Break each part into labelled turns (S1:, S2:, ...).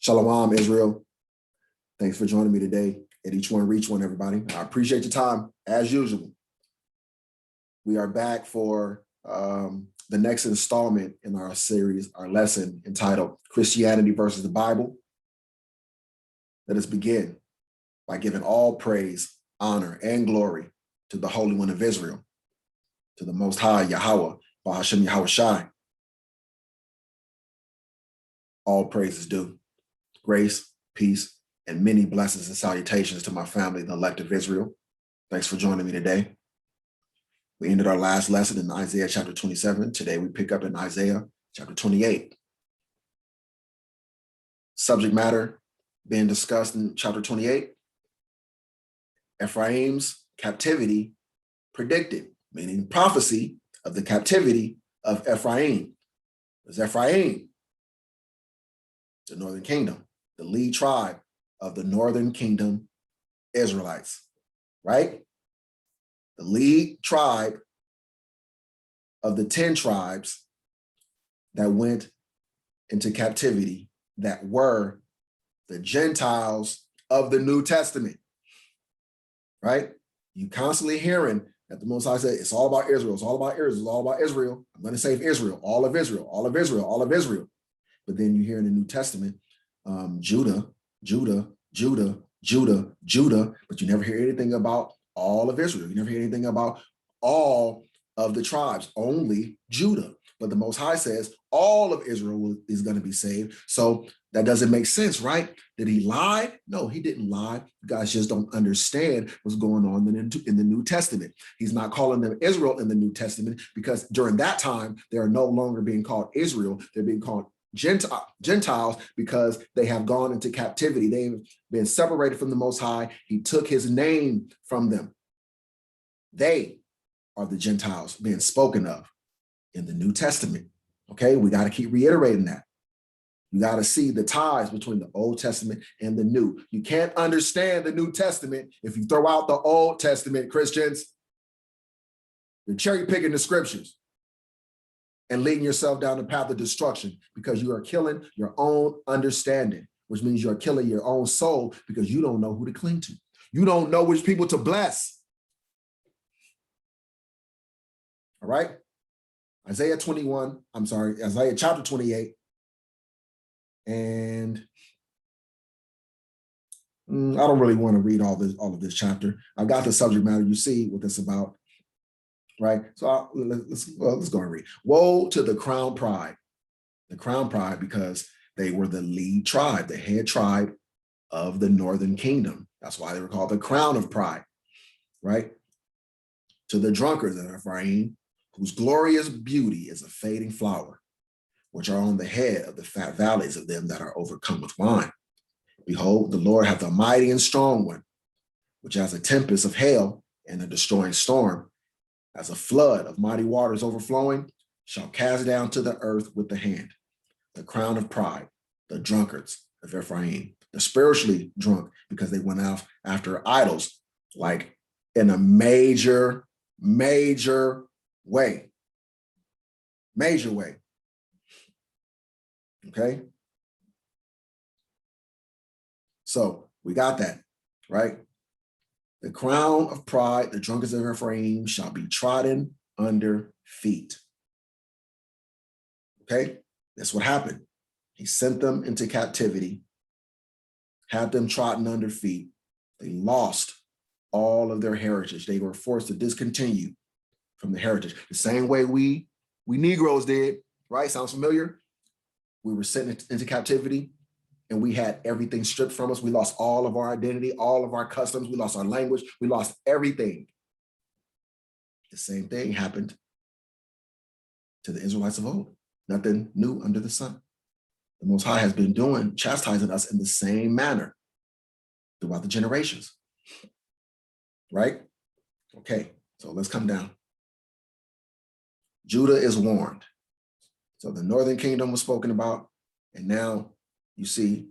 S1: Shalom, Israel. Thanks for joining me today at Each One Reach One, everybody. I appreciate your time, as usual. We are back for the next installment in our series, our lesson entitled Christianity versus the Bible. Let us begin by giving all praise, honor, and glory to the Holy One of Israel, to the Most High, Yahweh, Bahashem Yahweh Shai. All praise is due. Grace, peace, and many blessings and salutations to my family, the elect of Israel. Thanks for joining me today. We ended our last lesson in Isaiah chapter 27. Today we pick up in Isaiah chapter 28. Subject matter being discussed in chapter 28. Ephraim's captivity predicted, meaning prophecy of the captivity of Ephraim. It's Ephraim, the northern kingdom, the lead tribe of the northern kingdom Israelites, right? The lead tribe of the 10 tribes that went into captivity, that were the Gentiles of the New Testament, right? You constantly hearing that the Most High said, it's all about Israel, it's all about Israel, it's all about Israel. I'm going to save Israel, all of Israel, all of Israel, all of Israel. But then you hear in the New Testament, Judah, but you never hear anything about all of Israel. You never hear anything about all of the tribes, only Judah. But the Most High says all of Israel is going to be saved. So that doesn't make sense, right? Did he lie? No, he didn't lie. You guys just don't understand what's going on in the New Testament. He's not calling them Israel in the New Testament because during that time, they are no longer being called Israel. They're being called Gentiles because they have gone into captivity. They've been separated from the Most High. He took his name from them. They are the Gentiles being spoken of in the New Testament. Okay, we got to keep reiterating that. You got to see the ties between the Old Testament and the New. You can't understand the New Testament if you throw out the Old Testament, Christians. You're cherry picking the scriptures and leading yourself down the path of destruction because you are killing your own understanding, which means you're killing your own soul because you don't know who to cling to. You don't know which people to bless. All right? Isaiah chapter 28. And I don't really want to read all of this chapter. I've got the subject matter. You see what it's about. Right? So let's go and read. Woe to the crown pride because they were the lead tribe, the head tribe of the northern kingdom. That's why they were called the crown of pride, right? To the drunkards of Ephraim, whose glorious beauty is a fading flower, which are on the head of the fat valleys of them that are overcome with wine. Behold, the Lord hath a mighty and strong one, which has a tempest of hail and a destroying storm, as a flood of mighty waters overflowing, shall cast down to the earth with the hand, the crown of pride, the drunkards of Ephraim, the spiritually drunk, because they went out after idols, like in a major way. Major way. Okay? So we got that, right? The crown of pride, the drunkards of Ephraim, shall be trodden under feet. Okay? That's what happened. He sent them into captivity, had them trodden under feet. They lost all of their heritage. They were forced to discontinue from the heritage. The same way we Negroes did, right? Sounds familiar? We were sent into captivity and we had everything stripped from us. We lost all of our identity, all of our customs. We lost our language. We lost everything. The same thing happened to the Israelites of old. Nothing new under the sun. The Most High has been chastising us in the same manner throughout the generations. Right? Okay, so let's come down. Judah is warned. So the northern kingdom was spoken about, and now you see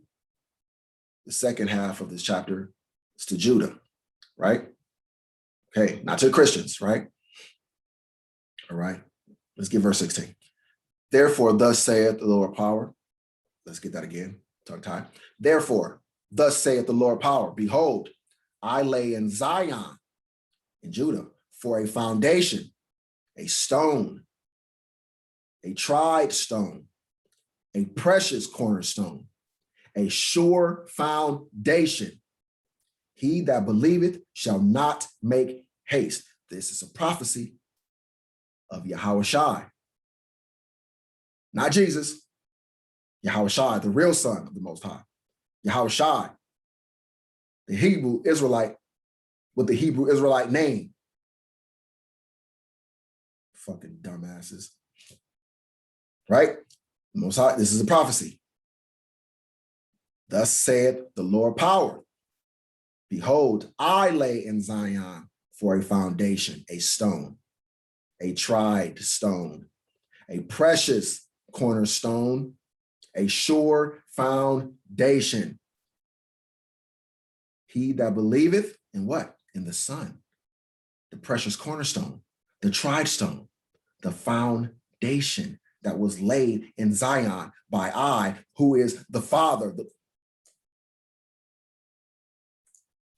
S1: the second half of this chapter is to Judah, right? Okay, not to Christians, right? All right, let's get verse 16. Therefore, thus saith the Lord power. Let's get that again. tongue tie. Therefore, thus saith the Lord power, behold, I lay in Zion, in Judah, for a foundation, a stone, a tried stone, a precious cornerstone, a sure foundation. He that believeth shall not make haste. This is a prophecy of Yahushua, not Jesus. Yahushua, the real son of the Most High. Yahushua, the Hebrew Israelite with the Hebrew Israelite name. Fucking dumbasses. Right? Most High, this is a prophecy. Thus saith the Lord power. Behold, I lay in Zion for a foundation, a stone, a tried stone, a precious cornerstone, a sure foundation. He that believeth in what? In the Son, the precious cornerstone, the tried stone, the foundation that was laid in Zion by I, who is the Father,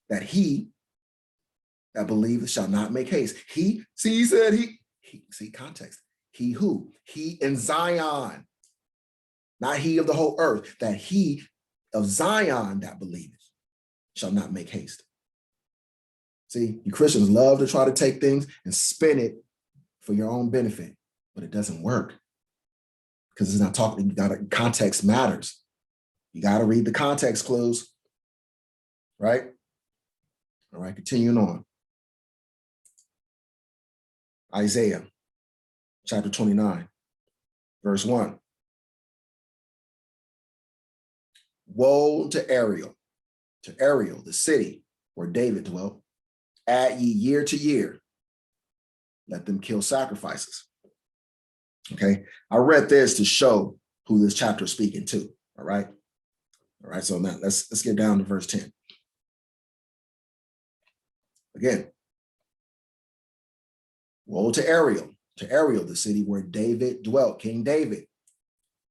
S1: that he that believeth shall not make haste. He, see, he said see, context. He who? He in Zion, not he of the whole earth, that he of Zion that believeth shall not make haste. See, you Christians love to try to take things and spin it for your own benefit, but it doesn't work because it's not talking, context matters. You got to read the context clues, right? All right, continuing on. Isaiah chapter 29, verse 1. Woe to Ariel, the city where David dwelt. Add ye year to year. Let them kill sacrifices. Okay, I read this to show who this chapter is speaking to. All right. All right, so now let's get down to verse 10. Again, woe to Ariel, the city where David dwelt, King David,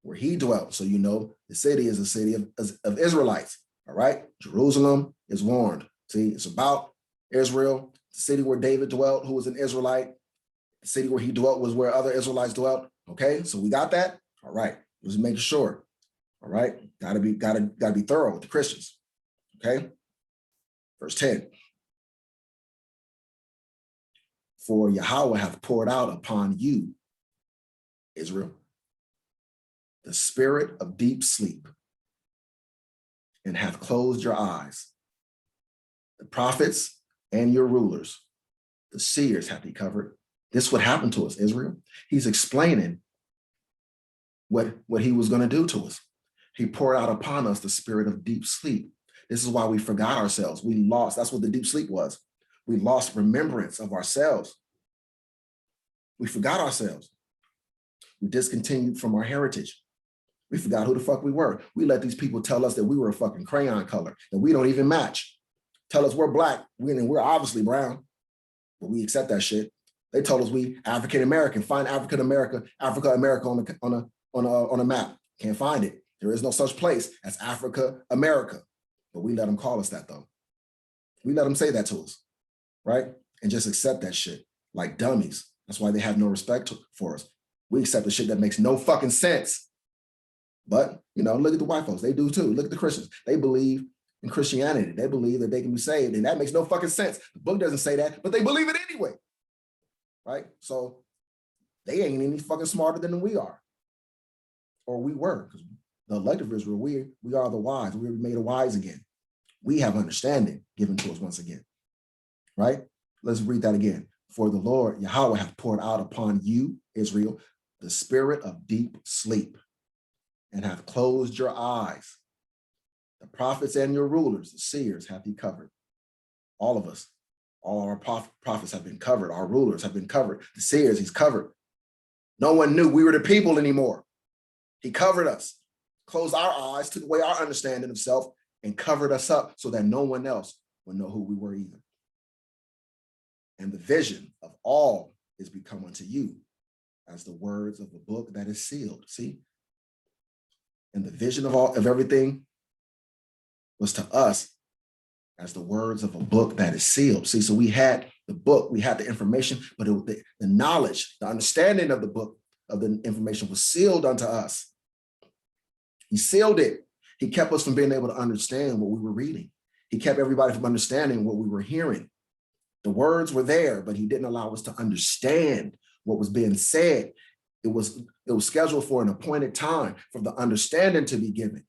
S1: where he dwelt. So you know the city is a city of Israelites. All right, Jerusalem is warned. See, it's about Israel, the city where David dwelt, who was an Israelite. The city where he dwelt was where other Israelites dwelt. Okay, so we got that. All right, just making sure. All right, gotta be thorough with the Christians. Okay, verse 10. For Yahweh hath poured out upon you, Israel, the spirit of deep sleep, and hath closed your eyes. The prophets and your rulers, the seers hath he covered. This is what happened to us, Israel. He's explaining what he was going to do to us. He poured out upon us the spirit of deep sleep. This is why we forgot ourselves. We lost. That's what the deep sleep was. We lost remembrance of ourselves. We forgot ourselves. We discontinued from our heritage. We forgot who the fuck we were. We let these people tell us that we were a fucking crayon color, that we don't even match. Tell us we're black, we're obviously brown, but we accept that shit. They told us we African American. Find Africa America on a map. Can't find it. There is no such place as Africa America. But we let them call us that though. We let them say that to us, right? And just accept that shit like dummies. That's why they have no respect for us. We accept the shit that makes no fucking sense. But, you know, look at the white folks. They do too. Look at the Christians. They believe in Christianity. They believe that they can be saved. And that makes no fucking sense. The book doesn't say that, but they believe it anyway. Right? So they ain't any fucking smarter than we are. Or we were. Because the elect of Israel, we are the wise. We were made wise again. We have understanding given to us once again. Right? Let's read that again. For the Lord, Yahweh, hath poured out upon you, Israel, the spirit of deep sleep, and hath closed your eyes. The prophets and your rulers, the seers, hath he covered. All of us, all our prophets have been covered. Our rulers have been covered. The seers, he's covered. No one knew we were the people anymore. He covered us, closed our eyes, took away our understanding of self, and covered us up so that no one else would know who we were either. And the vision of all is become unto you as the words of the book that is sealed. See? And the vision of everything was to us as the words of a book that is sealed. See, so we had the book, we had the information, but the knowledge, the understanding of the book, of the information was sealed unto us. He sealed it. He kept us from being able to understand what we were reading. He kept everybody from understanding what we were hearing. The words were there, but he didn't allow us to understand what was being said. It was scheduled for an appointed time for the understanding to be given.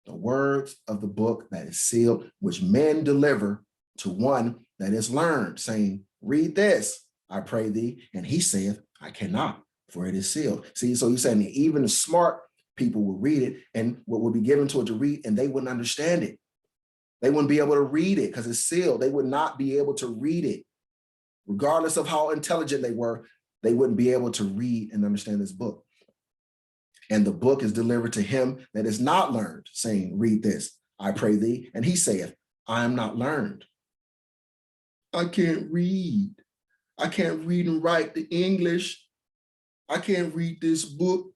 S1: The words of the book that is sealed, which men deliver to one that is learned, saying, read this, I pray thee. And he saith, I cannot, for it is sealed. See, so you're saying that even the smart people will read it, and what would be given to it to read, and they wouldn't understand it. They wouldn't be able to read it because it's sealed. They would not be able to read it. Regardless of how intelligent they were, they wouldn't be able to read and understand this book. And the book is delivered to him that is not learned, saying, read this, I pray thee. And he saith, I am not learned. I can't read. I can't read and write the English. I can't read this book.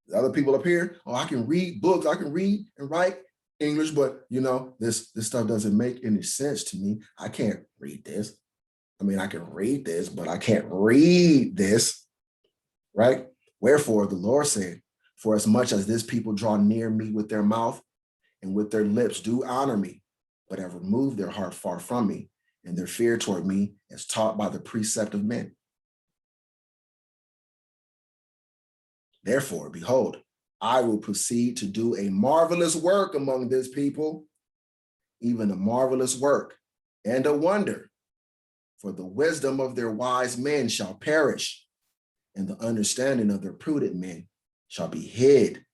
S1: The other people up here, oh, I can read books. I can read and write English, but you know, this stuff doesn't make any sense to me. I can't read this. I mean, I can read this, but I can't read this, right? Wherefore the Lord said, for as much as this people draw near me with their mouth and with their lips do honor me, but have removed their heart far from me, and their fear toward me is taught by the precept of men. Therefore, behold, I will proceed to do a marvelous work among this people, even a marvelous work and a wonder. For the wisdom of their wise men shall perish, and the understanding of their prudent men shall be hid.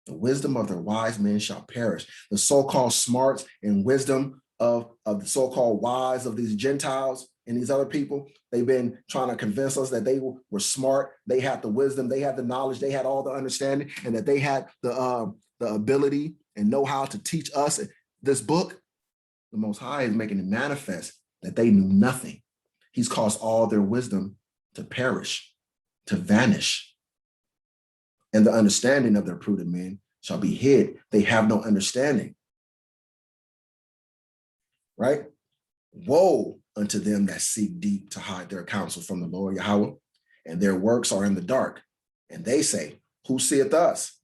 S1: The wisdom of their wise men shall perish. The so-called smarts and wisdom of the so-called wise of these Gentiles and these other people, they've been trying to convince us that they were smart, they had the wisdom, they had the knowledge, they had all the understanding, and that they had the ability and know-how to teach us this book. The Most High is making it manifest that they knew nothing. He's caused all their wisdom to perish, to vanish. And the understanding of their prudent men shall be hid. They have no understanding. Right? Woe unto them that seek deep to hide their counsel from the Lord Yahweh, and their works are in the dark. And they say, who seeth us?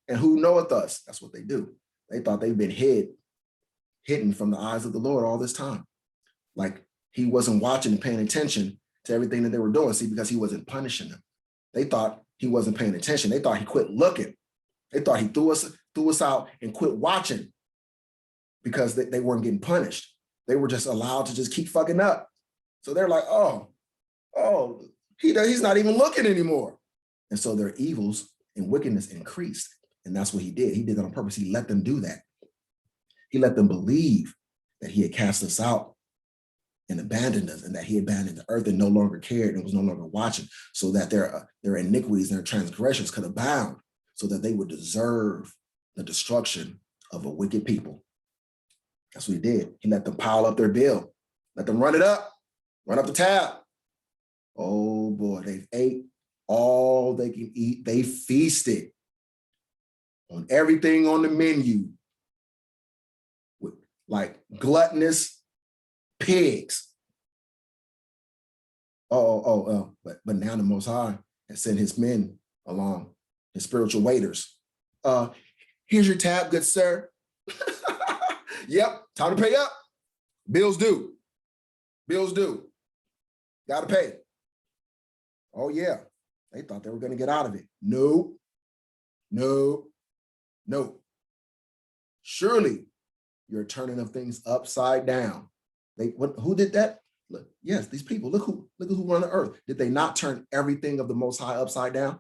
S1: And who knoweth us? That's what they do. They thought they've been hidden from the eyes of the Lord all this time. Like he wasn't watching and paying attention to everything that they were doing. See, because he wasn't punishing them. They thought he wasn't paying attention. They thought he quit looking. They thought he threw us out and quit watching because they weren't getting punished. They were just allowed to just keep fucking up. So they're like, oh, he's not even looking anymore. And so their evils and wickedness increased. And that's what he did. He did that on purpose. He let them do that. He let them believe that he had cast us out and abandoned us, and that he abandoned the earth and no longer cared and was no longer watching, so that their iniquities and their transgressions could abound, so that they would deserve the destruction of a wicked people. That's what he did. He let them pile up their bill, let them run up the tab. Oh boy, they've ate all they can eat. They feasted on everything on the menu with like gluttonous pigs. But now the Most High has sent his men along, his spiritual waiters. Here's your tab, good sir. Yep, time to pay up. Bills due. Bills due. Got to pay. Oh yeah, they thought they were going to get out of it. No. Surely you're turning of things upside down. Who did that? Look, yes, these people, look who run the earth. Did they not turn everything of the Most High upside down?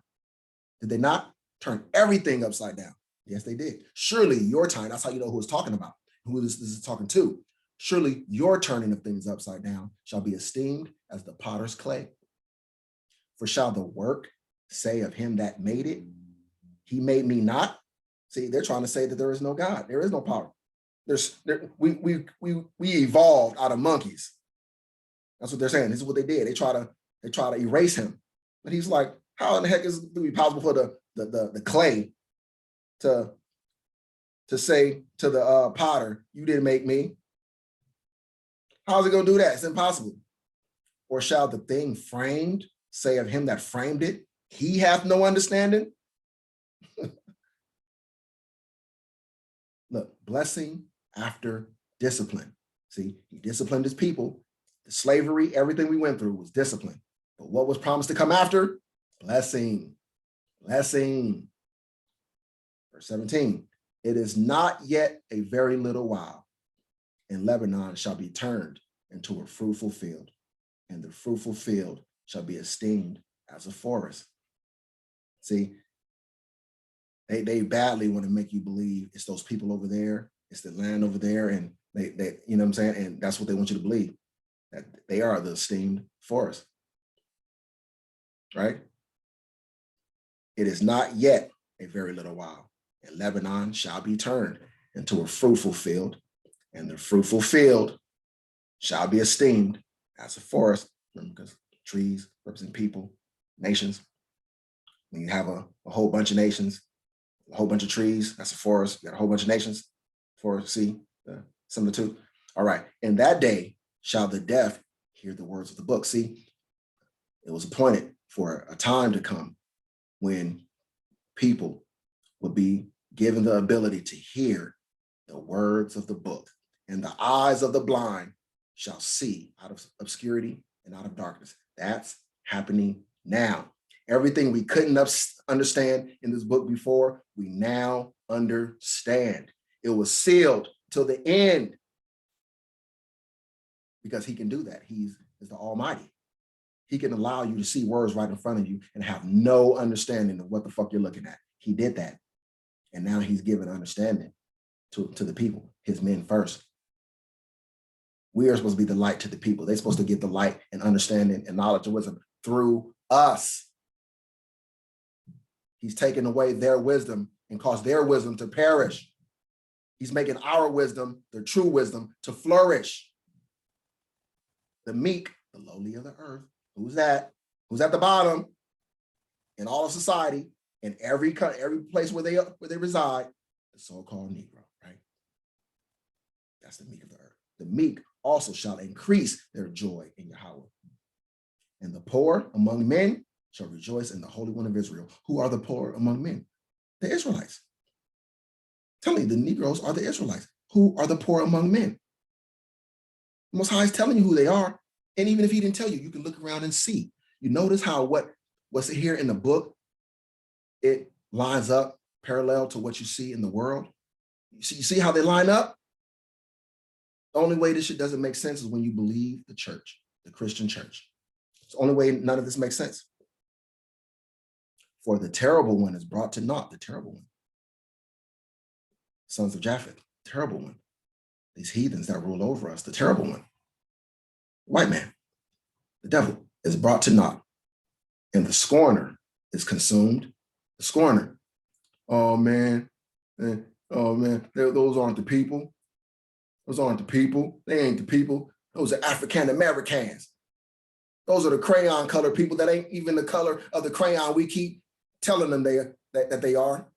S1: Did they not turn everything upside down? Yes, they did. Surely your time, that's how you know who it's talking about, who this is talking to. Surely your turning of things upside down shall be esteemed as the potter's clay. For shall the work say of him that made it, he made me not? See, they're trying to say that there is no God. There is no power. We evolved out of monkeys. That's what they're saying. This is what they did. They try to erase him. But he's like, how in the heck is it possible for the clay to say to the potter, you didn't make me? How's it going to do that? It's impossible. Or shall the thing framed say of him that framed it, he hath no understanding? Look, blessing after discipline. See, he disciplined his people. The slavery, everything we went through was discipline. But what was promised to come after? Blessing. Blessing. Verse 17, it is not yet a very little while, and Lebanon shall be turned into a fruitful field, and the fruitful field shall be esteemed as a forest. See, they badly want to make you believe it's those people over there, it's the land over there, and they you know what I'm saying? And that's what they want you to believe, that they are the esteemed forest, right? It is not yet a very little while, and Lebanon shall be turned into a fruitful field, and the fruitful field shall be esteemed as a forest. Remember, because trees represent people, nations. When you have a whole bunch of nations, a whole bunch of trees, that's a forest. You got a whole bunch of nations, forest, see, similar to. All right, in that day shall the deaf hear the words of the book. See, it was appointed for a time to come when people would be given the ability to hear the words of the book, and the eyes of the blind shall see out of obscurity and out of darkness. That's happening now. Everything we couldn't understand in this book before, we now understand. It was sealed till the end because he can do that. He is the Almighty. He can allow you to see words right in front of you and have no understanding of what the fuck you're looking at. He did that. And now he's given understanding to the people, his men first. We are supposed to be the light to the people. They're supposed to get the light and understanding and knowledge and wisdom through us. He's taken away their wisdom and caused their wisdom to perish. He's making our wisdom, the true wisdom, to flourish. The meek, the lowly of the earth. Who's that? Who's at the bottom in all of society, in every place where they reside? The so-called Negro, right? That's the meek of the earth. The meek also shall increase their joy in Yahweh. And the poor among men shall rejoice in the Holy One of Israel. Who are the poor among men? The Israelites. Tell you, the Negroes are the Israelites. Who are the poor among men? The Most High is telling you who they are. And even if he didn't tell you, you can look around and see. You notice how what's here in the book, it lines up parallel to what you see in the world. You see how they line up? The only way this shit doesn't make sense is when you believe the church, the Christian church. It's the only way none of this makes sense. For the terrible one is brought to naught, the terrible one. Sons of Japheth, terrible one. These heathens that rule over us, the terrible one. White man, the devil, is brought to naught. And the scorner is consumed. The scorner, oh man, those aren't the people. Those aren't the people. They ain't the people. Those are African Americans. Those are the crayon colored people that ain't even the color of the crayon we keep telling them that they are.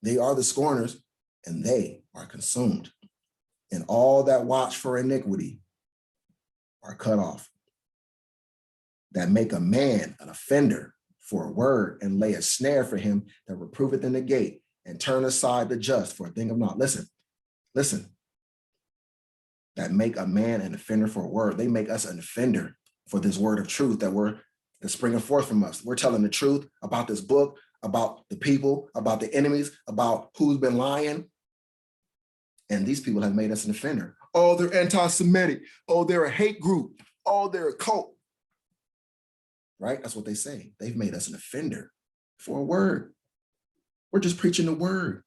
S1: They are the scorners, and they are consumed. And all that watch for iniquity are cut off. That make a man an offender for a word, and lay a snare for him that reproveth in the gate, and turn aside the just for a thing of naught. Listen. That make a man an offender for a word. They make us an offender for this word of truth that's springing forth from us. We're telling the truth about this book, about the people, about the enemies, about who's been lying. And these people have made us an offender. Oh, they're anti-Semitic. Oh, they're a hate group. Oh, they're a cult. Right? That's what they say. They've made us an offender for a word. We're just preaching the word.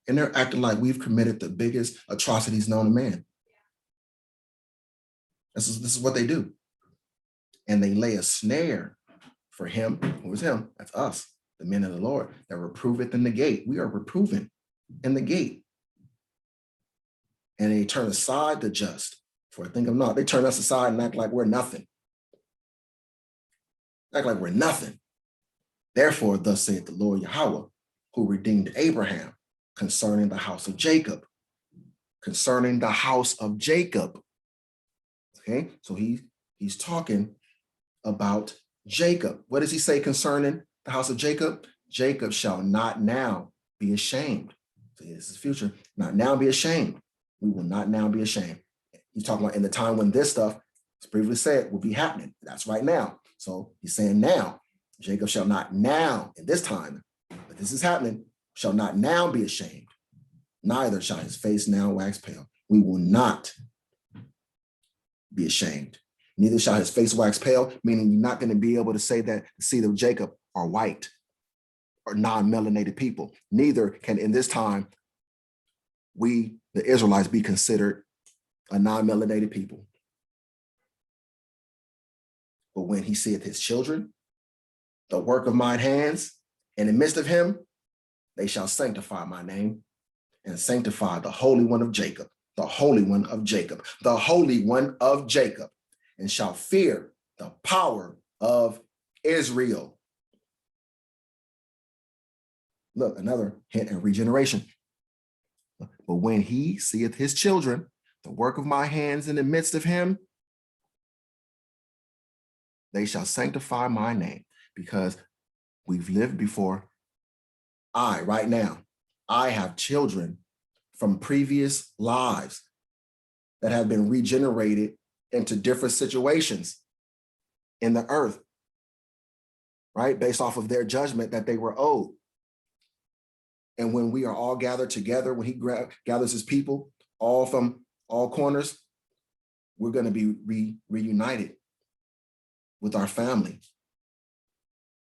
S1: And they're acting like we've committed the biggest atrocities known to man. This is what they do. And they lay a snare for him. Who is him? That's us, the men of the Lord, that reproveth in the gate. We are reproving in the gate. And they turn aside the just for a thing of naught. They turn us aside and act like we're nothing. Act like we're nothing. Therefore, thus saith the Lord Yahweh, who redeemed Abraham concerning the house of Jacob. Concerning the house of Jacob. Okay, so he's talking about Jacob. What does he say concerning the house of Jacob? Jacob shall not now be ashamed. So this is future. Not now be ashamed. We will not now be ashamed. He's talking about in the time when this stuff, as previously said, will be happening. That's right now. So he's saying now, Jacob shall not now, in this time, but this is happening, shall not now be ashamed. Neither shall his face now wax pale. We will not be ashamed. Neither shall his face wax pale, meaning you're not going to be able to say that the seed of Jacob are white or non-melanated people. Neither can in this time we, the Israelites, be considered a non-melanated people. But when he seeth his children, the work of mine hands, in the midst of him, they shall sanctify my name and sanctify the Holy One of Jacob, the Holy One of Jacob, the Holy One of Jacob, and shall fear the power of Israel. Look, another hint at regeneration. But when he seeth his children, the work of my hands in the midst of him, they shall sanctify my name, because we've lived before. Right now, I have children from previous lives that have been regenerated into different situations in the earth, right? Based off of their judgment that they were owed. And when we are all gathered together, when he gathers his people, all from all corners, we're going to be reunited with our family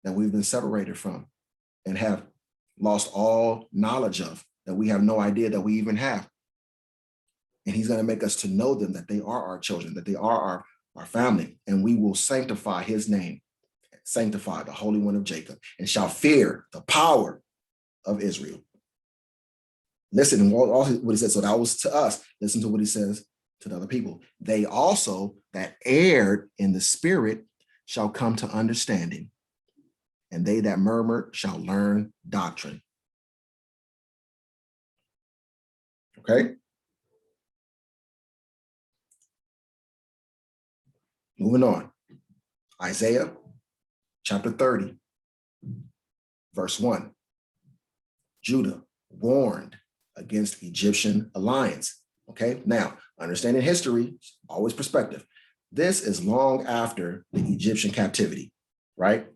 S1: that we've been separated from and have lost all knowledge of, that we have no idea that we even have. And he's going to make us to know them, that they are our children, that they are our family, and we will sanctify his name, sanctify the Holy One of Jacob, and shall fear the power of Israel. Listen to what he says. So that was to us. Listen to what he says to the other people. They also that erred in the spirit shall come to understanding, and they that murmured shall learn doctrine. Okay? Moving on. Isaiah chapter 30, verse 1. Judah warned against Egyptian alliance. Okay, now, understanding history, always perspective. This is long after the Egyptian captivity, right?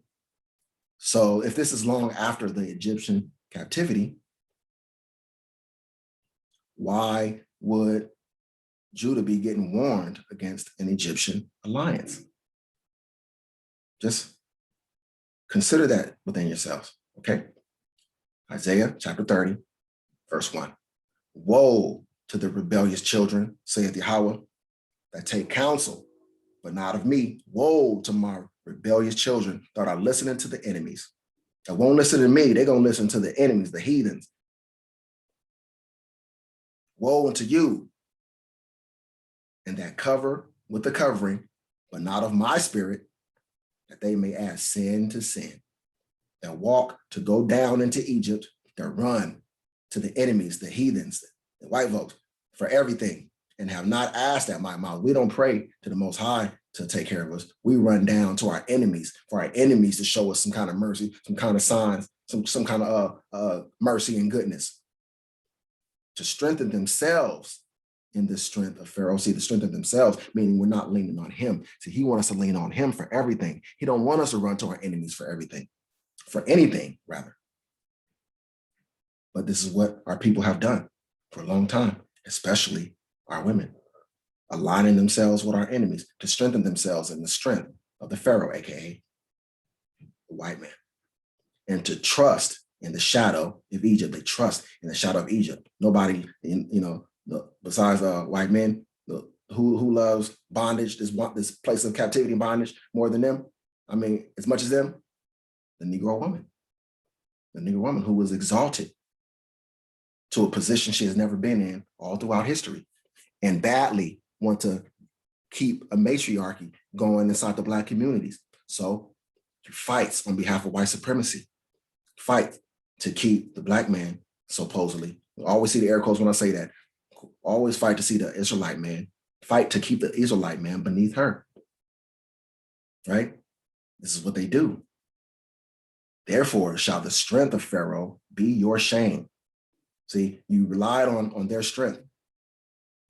S1: So if this is long after the Egyptian captivity, why would Judah be getting warned against an Egyptian alliance? Just consider that within yourselves, okay? Isaiah chapter 30, verse 1. Woe to the rebellious children, saith Yahweh, that take counsel, but not of me. Woe to my rebellious children that are listening to the enemies. That won't listen to me, they're going to listen to the enemies, the heathens. Woe unto you, and that cover with the covering, but not of my spirit, that they may add sin to sin, that walk to go down into Egypt, that run to the enemies, the heathens, the white folks, for everything, and have not asked at my mouth. We don't pray to the Most High to take care of us. We run down to our enemies, for our enemies to show us some kind of mercy, some kind of signs, some kind of mercy and goodness, to strengthen themselves in the strength of Pharaoh. See, the strength of themselves, meaning we're not leaning on him. See, he wants us to lean on him for everything. He don't want us to run to our enemies for everything, for anything, rather. But this is what our people have done for a long time, especially our women, aligning themselves with our enemies to strengthen themselves in the strength of the Pharaoh, aka the white man, and to trust in the shadow of Egypt. They trust in the shadow of Egypt. Nobody, besides white men, who loves bondage, this place of captivity and bondage more than them. I mean, as much as them, the Negro woman who was exalted to a position she has never been in all throughout history, and badly want to keep a matriarchy going inside the Black communities. So fights on behalf of white supremacy, fight to keep the black man, supposedly. I always see the air quotes when I say that. Always fight to see the Israelite man, fight to keep the Israelite man beneath her, right? This is what they do. Therefore, shall the strength of Pharaoh be your shame. See, you relied on their strength,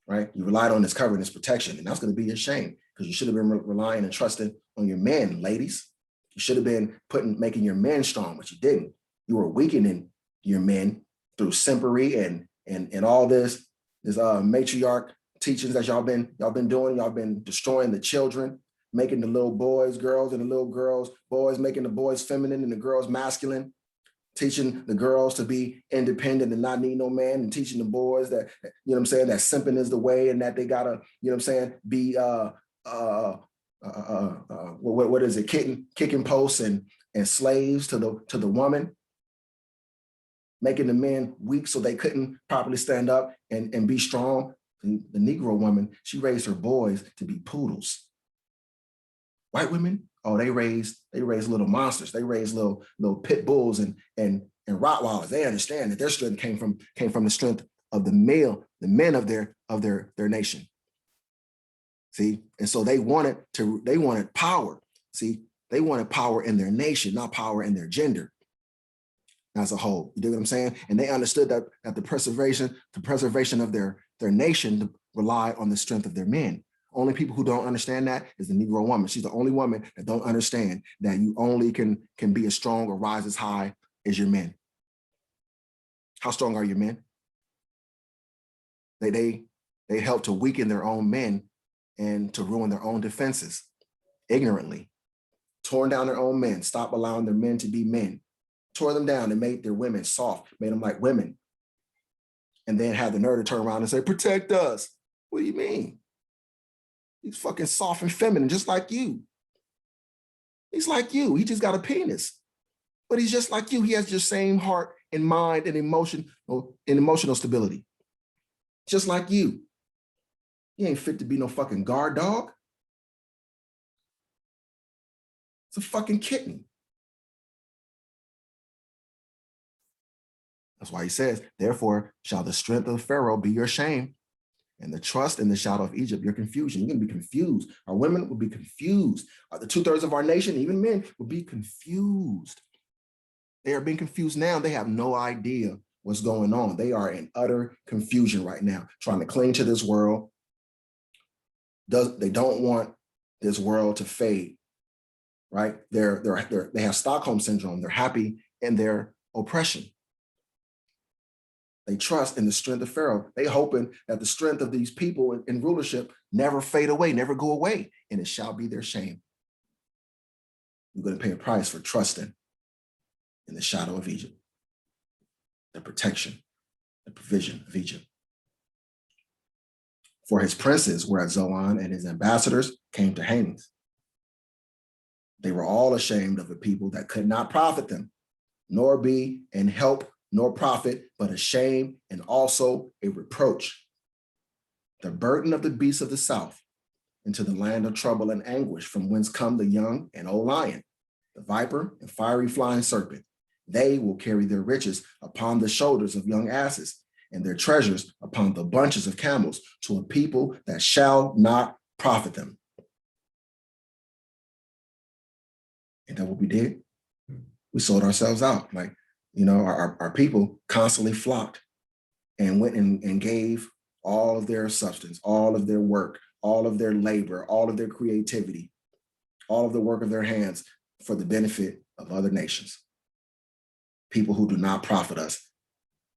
S1: right? You relied on his cover and his protection, and that's going to be your shame because you should have been relying and trusting on your men, ladies. You should have been making your men strong, but you didn't. You were weakening your men through simpery and all this matriarch teachings that y'all been doing. Y'all been destroying the children, making the little boys girls and the little girls boys, making the boys feminine and the girls masculine, teaching the girls to be independent and not need no man, and teaching the boys that, you know what I'm saying, that simping is the way and that they gotta, you know what I'm saying, be what is it, kicking posts and slaves to the woman, making the men weak so they couldn't properly stand up and be strong. The Negro woman, she raised her boys to be poodles. White women, oh, they raised little monsters. They raised little pit bulls and Rottweilers. They understand that their strength came from the strength of the men of their nation. See, and so they wanted power. See, they wanted power in their nation, not power in their gender as a whole. You dig what I'm saying? And they understood that the preservation of their nation relied on the strength of their men. Only people who don't understand that is the Negro woman. She's the only woman that don't understand that you only can be as strong or rise as high as your men. How strong are your men? They help to weaken their own men and to ruin their own defenses ignorantly. Torn down their own men, stop allowing their men to be men. Tore them down and made their women soft, made them like women. And then had the nerve to turn around and say, protect us. What do you mean? He's fucking soft and feminine, just like you. He's like you. He just got a penis. But he's just like you. He has your same heart and mind and emotional stability. Just like you. He ain't fit to be no fucking guard dog. It's a fucking kitten. That's why he says, therefore shall the strength of Pharaoh be your shame, and the trust in the shadow of Egypt, your confusion. You're going to be confused. Our women will be confused. The 2/3 of our nation, even men, will be confused. They are being confused now. They have no idea what's going on. They are in utter confusion right now, trying to cling to this world. They don't want this world to fade, right? They have Stockholm syndrome. They're happy in their oppression. They trust in the strength of Pharaoh. They hoping that the strength of these people in rulership never fade away, never go away, and it shall be their shame. You're going to pay a price for trusting in the shadow of Egypt, the protection, the provision of Egypt. For his princes were at Zoan, and his ambassadors came to Hanes. They were all ashamed of a people that could not profit them, nor be an help nor profit, but a shame and also a reproach. The burden of the beasts of the south into the land of trouble and anguish, from whence come the young and old lion, the viper and fiery flying serpent. They will carry their riches upon the shoulders of young asses, and their treasures upon the bunches of camels, to a people that shall not profit them. Ain't that what we did? We sold ourselves out. Like, you know, our people constantly flocked and went and gave all of their substance, all of their work, all of their labor, all of their creativity, all of the work of their hands for the benefit of other nations. People who do not profit us.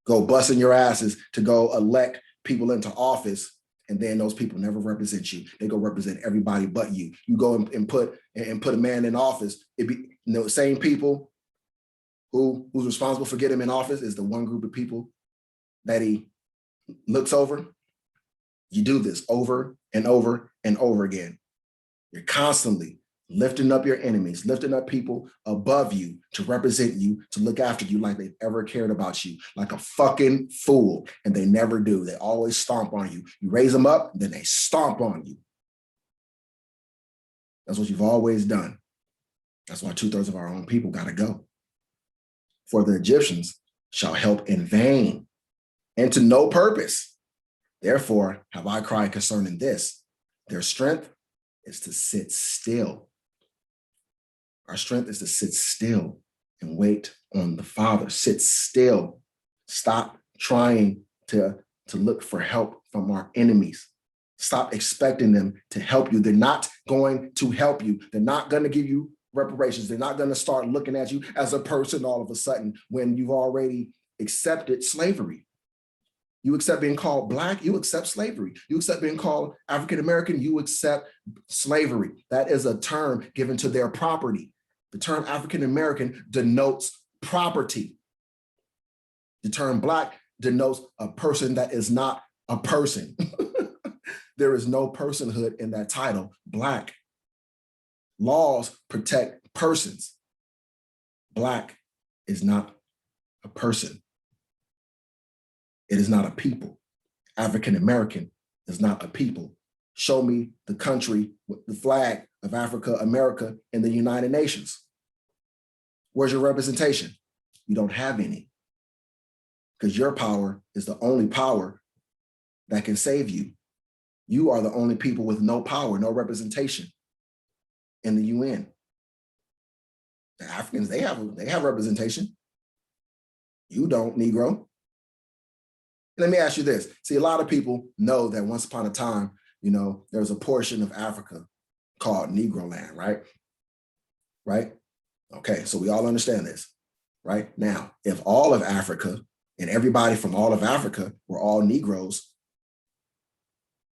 S1: Go busting your asses to go elect people into office, and then those people never represent you. They go represent everybody but you. You go and put a man in office. It be the same people who's responsible for getting him in office is the one group of people that he looks over. You do this over and over and over again. You're constantly lifting up your enemies, lifting up people above you to represent you, to look after you like they've ever cared about you, like a fucking fool. And they never do. They always stomp on you. You raise them up, then they stomp on you. That's what you've always done. That's why 2/3 of our own people got to go. For the Egyptians shall help in vain and to no purpose. Therefore have I cried concerning this. Their strength is to sit still. Our strength is to sit still and wait on the Father. Sit still. Stop trying to look for help from our enemies. Stop expecting them to help you. They're not going to help you. They're not going to give you reparations. They're not going to start looking at you as a person all of a sudden when you've already accepted slavery. You accept being called Black, you accept slavery. You accept being called African American, you accept slavery. That is a term given to their property. The term African American denotes property. The term Black denotes a person that is not a person. There is no personhood in that title, Black. Laws protect persons. Black is not a person. It is not a people. African American is not a people. Show me the country with the flag of Africa, America, in the United Nations. Where's your representation? You don't have any, because your power is the only power that can save you. You are the only people with no power, no representation in the UN. The Africans, they have representation. You don't, Negro. Let me ask you this. See, a lot of people know that once upon a time, there was a portion of Africa called Negro land, right? Right? Okay, so we all understand this, right? Now, if all of Africa and everybody from all of Africa were all Negroes,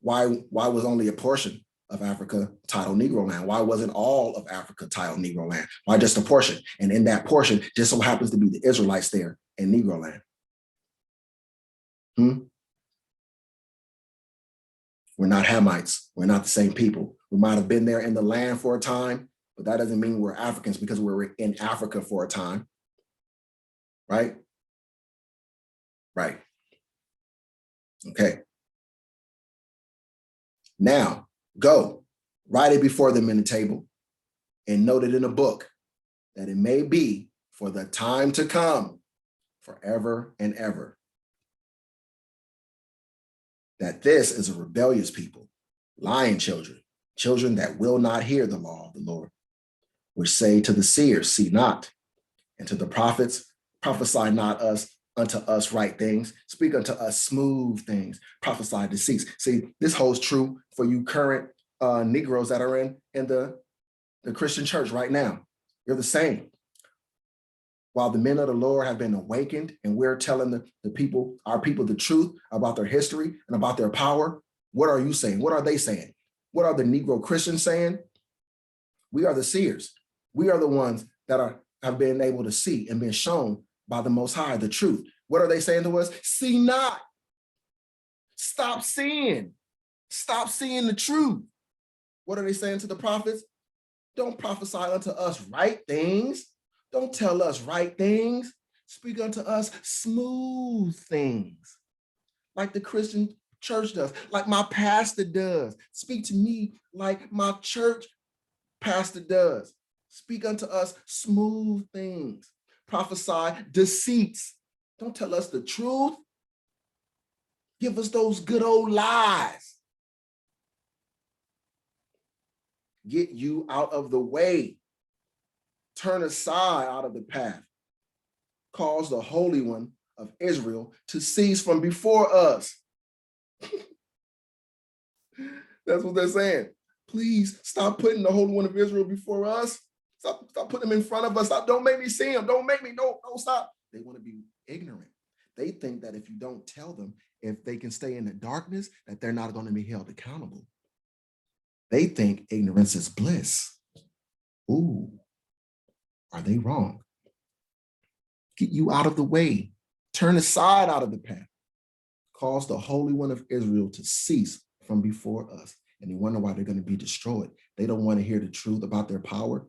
S1: why was only a portion of Africa titled Negro land? Why wasn't all of Africa titled Negro land? Why just a portion? And in that portion, just so happens to be the Israelites there in Negro land. We're not Hamites. We're not the same people. We might have been there in the land for a time, but that doesn't mean we're Africans because we were in Africa for a time. Right? Right. Okay. Now, go. Write it before them in the table and note it in a book that it may be for the time to come, forever and ever, that this is a rebellious people, lying children, children that will not hear the law of the Lord, which say to the seers, see not, and to the prophets, prophesy not unto us right things, speak unto us smooth things, prophesy deceits. See, this holds true for you current Negroes that are in the Christian church right now. You're the same. While the men of the Lord have been awakened and we're telling the people, our people, the truth about their history and about their power, what are you saying? What are they saying? What are the Negro Christians saying? We are the seers. We are the ones that have been able to see and been shown by the Most High the truth. What are they saying to us? See not. Stop seeing. Stop seeing the truth. What are they saying to the prophets? Don't prophesy unto us right things. Don't tell us right things. Speak unto us smooth things, like the Christian church does, like my pastor does. Speak to me like my church pastor does. Speak unto us smooth things. Prophesy deceits. Don't tell us the truth. Give us those good old lies. Get you out of the way. Turn aside out of the path. Cause the Holy One of Israel to cease from before us. That's what they're saying. Please stop putting the Holy One of Israel before us. Stop putting him in front of us. Don't make me see him. Don't make me. No, stop. They want to be ignorant. They think that if you don't tell them, if they can stay in the darkness, that they're not going to be held accountable. They think ignorance is bliss. Ooh, are they wrong? Get you out of the way. Turn aside out of the path. Cause the Holy One of Israel to cease from before us. And you wonder why they're going to be destroyed. They don't want to hear the truth about their power.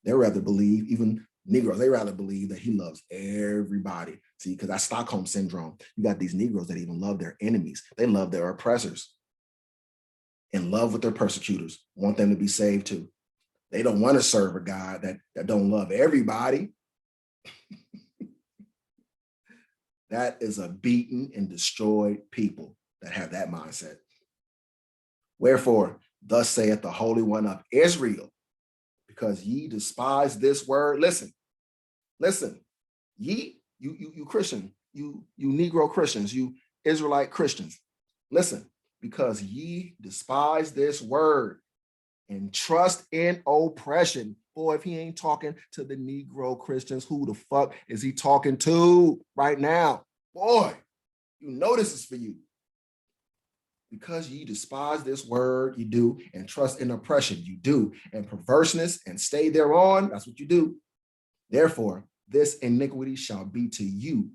S1: They rather believe, even Negroes, they rather believe that he loves everybody. See, because that's Stockholm syndrome. You got these Negroes that even love their enemies. They love their oppressors. In love with their persecutors, want them to be saved too. They don't want to serve a God that don't love everybody. That is a beaten and destroyed people that have that mindset. Wherefore, thus saith the Holy One of Israel, because ye despise this word. Listen, ye, you Christian, you Negro Christians, you Israelite Christians, listen, because ye despise this word and trust in oppression. Boy, if he ain't talking to the Negro Christians, who the fuck is he talking to right now? Boy, you know this is for you. Because ye despise this word, you do, and trust in oppression, you do, and perverseness, and stay thereon, that's what you do. Therefore, this iniquity shall be to you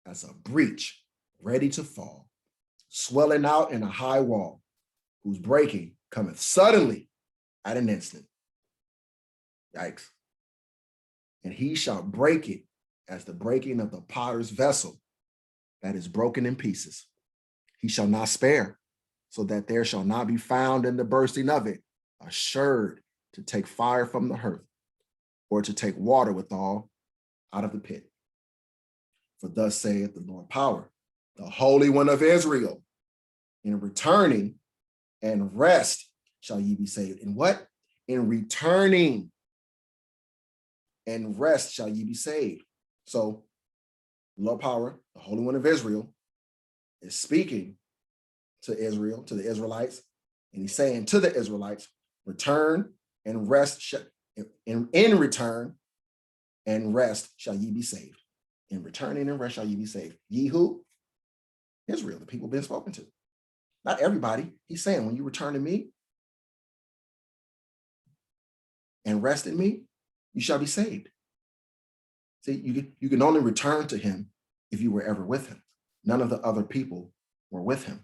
S1: as a breach, ready to fall, swelling out in a high wall, whose breaking cometh suddenly at an instant. Yikes. And he shall break it as the breaking of the potter's vessel that is broken in pieces. He shall not spare, so that there shall not be found in the bursting of it assured to take fire from the hearth, or to take water withal out of the pit. For thus saith the Lord power, the Holy One of Israel, in returning and rest shall ye be saved. In what? In returning and rest shall ye be saved. So Lord power, the Holy One of Israel, is speaking to Israel, to the Israelites, and he's saying to the Israelites, return and rest, in return and rest shall ye be saved. In returning and rest shall ye be saved. Ye who? Israel, the people being spoken to. Not everybody. He's saying, when you return to me and rest in me, you shall be saved. See, you can only return to him if you were ever with him. None of the other people were with him.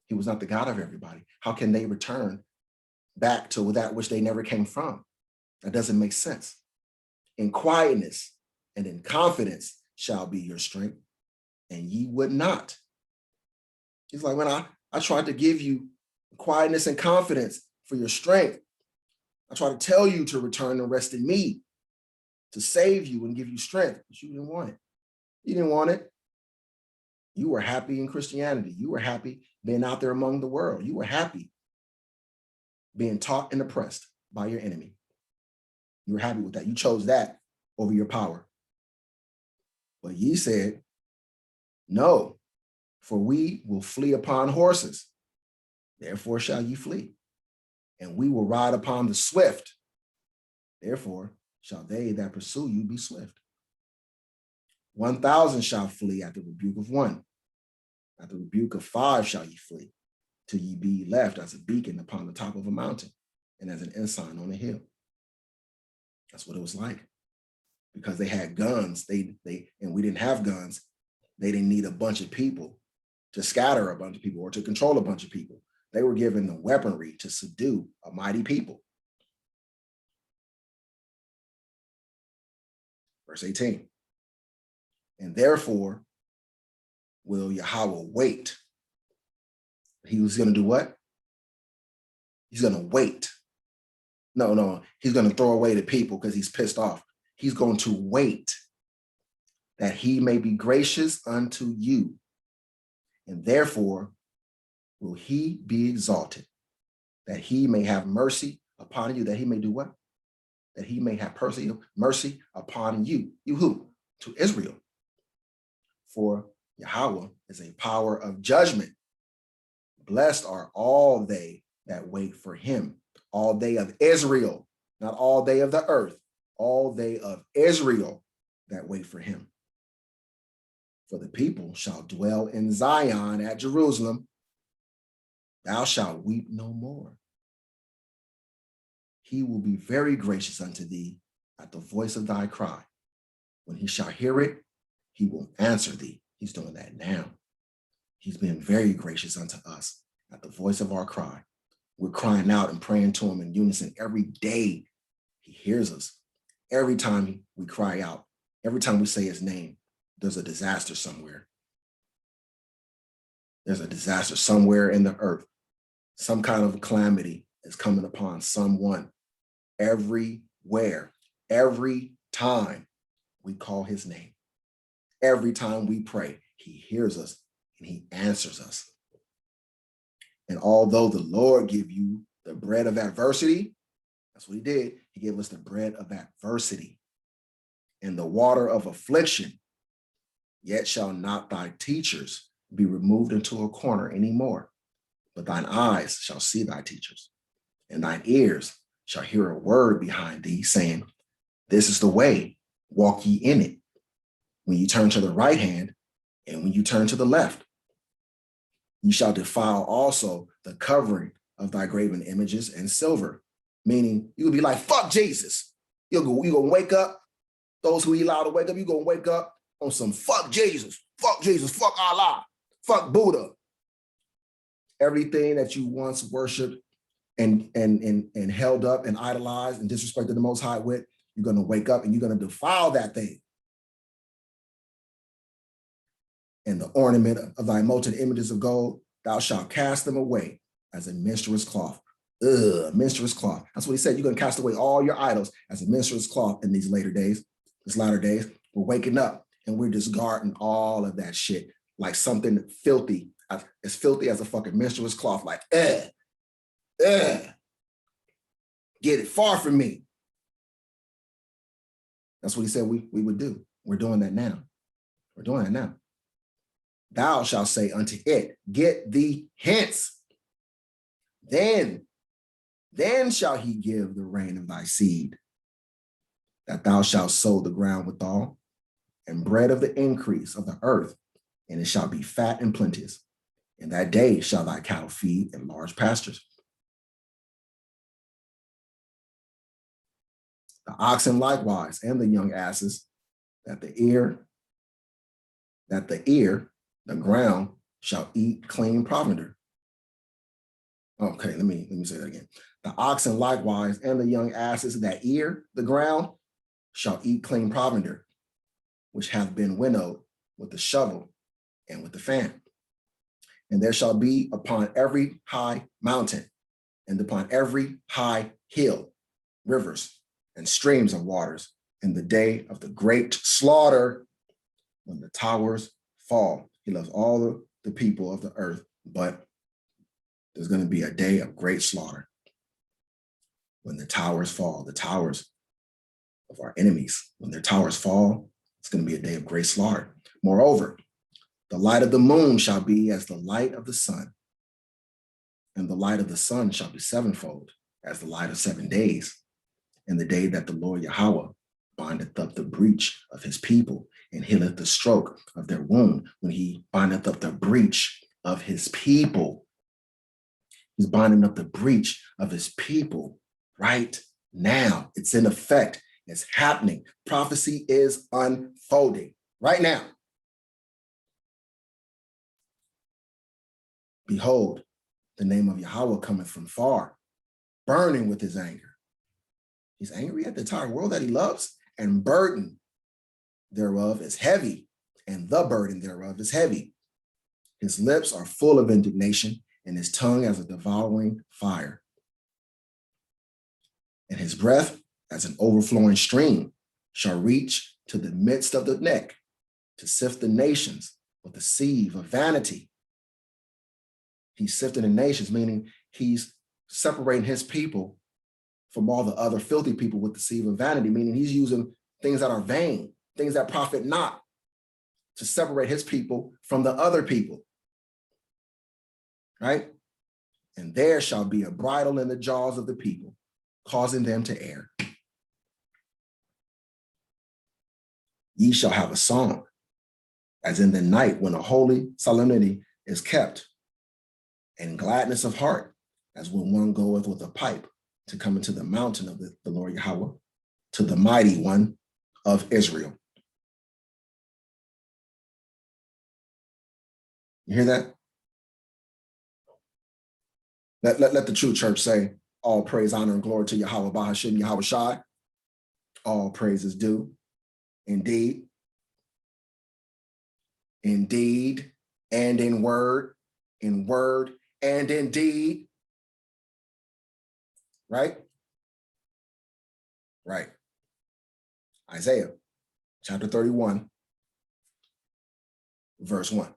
S1: He was not the God of everybody. How can they return back to that which they never came from? That doesn't make sense. In quietness and in confidence shall be your strength, and ye would not. He's like, when I tried to give you quietness and confidence for your strength, I tried to tell you to return and rest in me, to save you and give you strength, but you didn't want it. You didn't want it. You were happy in Christianity. You were happy being out there among the world. You were happy being taught and oppressed by your enemy. You were happy with that. You chose that over your power. But ye said, no, for we will flee upon horses. Therefore shall ye flee. And we will ride upon the swift. Therefore shall they that pursue you be swift. 1,000 shall flee at the rebuke of one. At the rebuke of 5 shall ye flee, till ye be left as a beacon upon the top of a mountain and as an ensign on a hill. That's what it was like. Because they had guns, and we didn't have guns. They didn't need a bunch of people to scatter a bunch of people or to control a bunch of people. They were given the weaponry to subdue a mighty people. Verse 18. And therefore will Yahweh wait. He was going to do what? He's going to wait. No, he's going to throw away the people because he's pissed off. He's going to wait that he may be gracious unto you. And therefore will he be exalted, that he may have mercy upon you, that he may do what? That he may have mercy upon you. You who? To Israel. For Yahweh is a power of judgment. Blessed are all they that wait for him. All they of Israel, not all they of the earth, all they of Israel that wait for him. For the people shall dwell in Zion at Jerusalem. Thou shalt weep no more. He will be very gracious unto thee at the voice of thy cry. When he shall hear it, he will answer thee. He's doing that now. He's been very gracious unto us at the voice of our cry. We're crying out and praying to him in unison every day. He hears us. Every time we cry out, every time we say his name, there's a disaster somewhere. There's a disaster somewhere in the earth. Some kind of calamity is coming upon someone. everywhere, every time we call his name, every time we pray, he hears us and he answers us. And although the Lord give you the bread of adversity, that's what he did. He gave us the bread of adversity and the water of affliction. Yet shall not thy teachers be removed into a corner anymore, but thine eyes shall see thy teachers, and thine ears shall hear a word behind thee, saying, this is the way, walk ye in it. When you turn to the right hand, and when you turn to the left, you shall defile also the covering of thy graven images and silver. Meaning, you will be like, fuck Jesus. You're going to wake up, those who he allowed to wake up, you're going to wake up on some fuck Jesus, fuck Allah, fuck Buddha. Everything that you once worshiped and held up and idolized and disrespected the Most High with, you're going to wake up and you're going to defile that thing. And the ornament of thy molten images of gold, thou shalt cast them away as a menstruous cloth. Menstruous cloth. That's what he said. You're going to cast away all your idols as a menstruous cloth in these latter days. We're waking up and we're discarding all of that shit like something filthy, as filthy as a fucking menstruous cloth. Like, get it far from me. That's what he said we would do. We're doing that now. We're doing that now. Thou shalt say unto it, get thee hence. Then shall he give the rain of thy seed, that thou shalt sow the ground withal, and bread of the increase of the earth, and it shall be fat and plenteous. In that day shall thy cattle feed in large pastures. The oxen likewise, and the young asses, the ground shall eat clean provender. Okay, let me say that again. The oxen likewise, and the young asses that ear the ground shall eat clean provender, which hath been winnowed with the shovel and with the fan. And there shall be upon every high mountain and upon every high hill rivers and streams of waters in the day of the great slaughter, when the towers fall. He loves all the people of the earth, but there's going to be a day of great slaughter when the towers fall, the towers of our enemies. When their towers fall, it's going to be a day of great slaughter. Moreover, the light of the moon shall be as the light of the sun, and the light of the sun shall be sevenfold as the light of 7 days. In the day that the Lord Yahweh bindeth up the breach of his people and healeth the stroke of their wound, when he bindeth up the breach of his people. He's binding up the breach of his people right now. It's in effect. It's happening. Prophecy is unfolding right now. Behold, the name of Yahweh cometh from far, burning with his anger. He's angry at the entire world that he loves, and burden thereof is heavy, and the burden thereof is heavy. His lips are full of indignation, and his tongue as a devouring fire. And his breath as an overflowing stream shall reach to the midst of the neck, to sift the nations with the sieve of vanity. He's sifting the nations, meaning he's separating his people from all the other filthy people with the sieve of vanity, meaning he's using things that are vain, things that profit not, to separate his people from the other people, right? And there shall be a bridle in the jaws of the people, causing them to err. Ye shall have a song, as in the night when a holy solemnity is kept, and gladness of heart, as when one goeth with a pipe to come into the mountain of the Lord Yahweh, to the mighty one of Israel. You hear that? Let the true church say, all praise, honor, and glory to Yahweh, Bahashim, Yahweh Shai. All praise is due. Indeed. Indeed, and in word and in deed. Right? Right. Isaiah chapter 31, verse 1.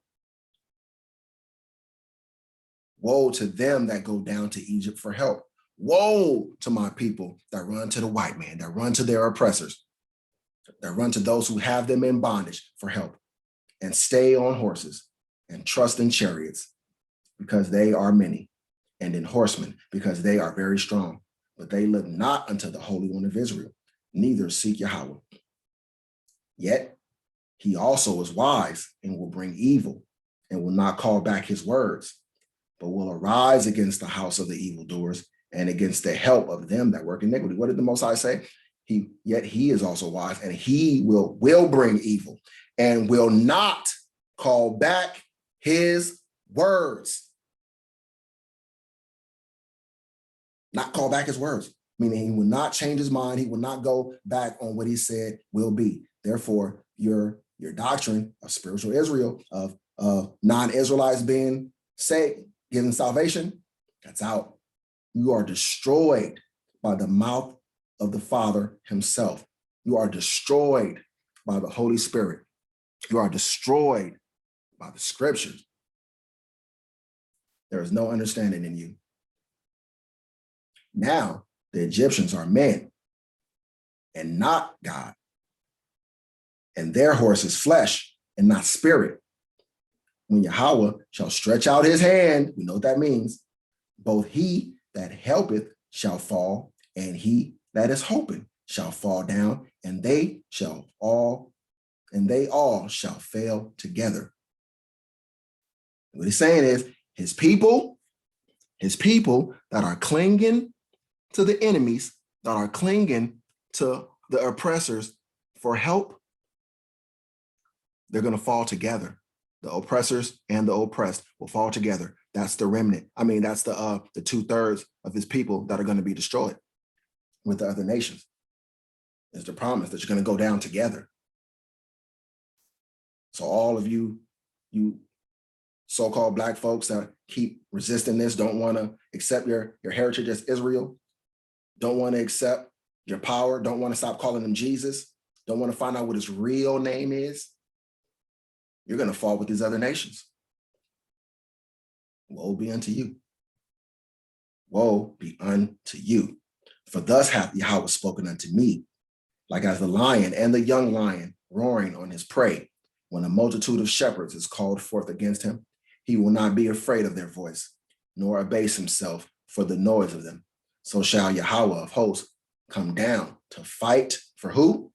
S1: Woe to them that go down to Egypt for help. Woe to my people that run to the white man, that run to their oppressors, that run to those who have them in bondage for help, and stay on horses and trust in chariots, because they are many, and in horsemen, because they are very strong. But they look not unto the Holy One of Israel, neither seek Yahweh. Yet he also is wise and will bring evil, and will not call back his words, but will arise against the house of the evildoers and against the help of them that work iniquity. What did the Most High say? Yet he is also wise, and he will bring evil and will not call back his words. Not call back his words, meaning he will not change his mind. He will not go back on what he said will be. Therefore, your doctrine of spiritual Israel, of non-Israelites being saved, given salvation, that's out. You are destroyed by the mouth of the Father himself. You are destroyed by the Holy Spirit. You are destroyed by the scriptures. There is no understanding in you. Now, the Egyptians are men and not God, and their horse is flesh and not spirit. When Yahweh shall stretch out his hand, we know what that means, both he that helpeth shall fall, and he that is hoping shall fall down, and they all shall fail together. What he's saying is his people that are clinging to the enemies, that are clinging to the oppressors for help, they're going to fall together. The oppressors and the oppressed will fall together. That's the remnant. I mean, that's the 2/3 of his people that are going to be destroyed with the other nations. It's the promise that you're going to go down together. So all of you so-called Black folks that keep resisting this, don't want to accept your heritage as Israel, don't want to accept your power, don't want to stop calling him Jesus, don't want to find out what his real name is, you're going to fall with these other nations. Woe be unto you. Woe be unto you. For thus hath Yahweh spoken unto me, like as the lion and the young lion roaring on his prey, when a multitude of shepherds is called forth against him, he will not be afraid of their voice, nor abase himself for the noise of them. So shall Yahweh of hosts come down to fight for who?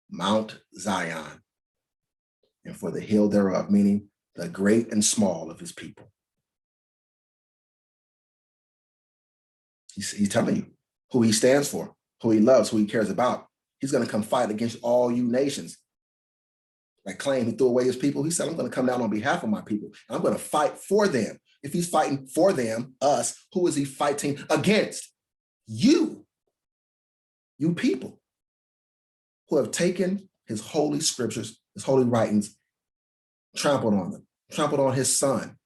S1: Mount Zion, and for the hill thereof, meaning the great and small of his people. He's telling you who he stands for, who he loves, who he cares about. He's going to come fight against all you nations that claim he threw away his people. He said, I'm going to come down on behalf of my people, and I'm going to fight for them. If he's fighting for them, us, who is he fighting against? You people who have taken his holy scriptures, his holy writings, trampled on them, trampled on his son,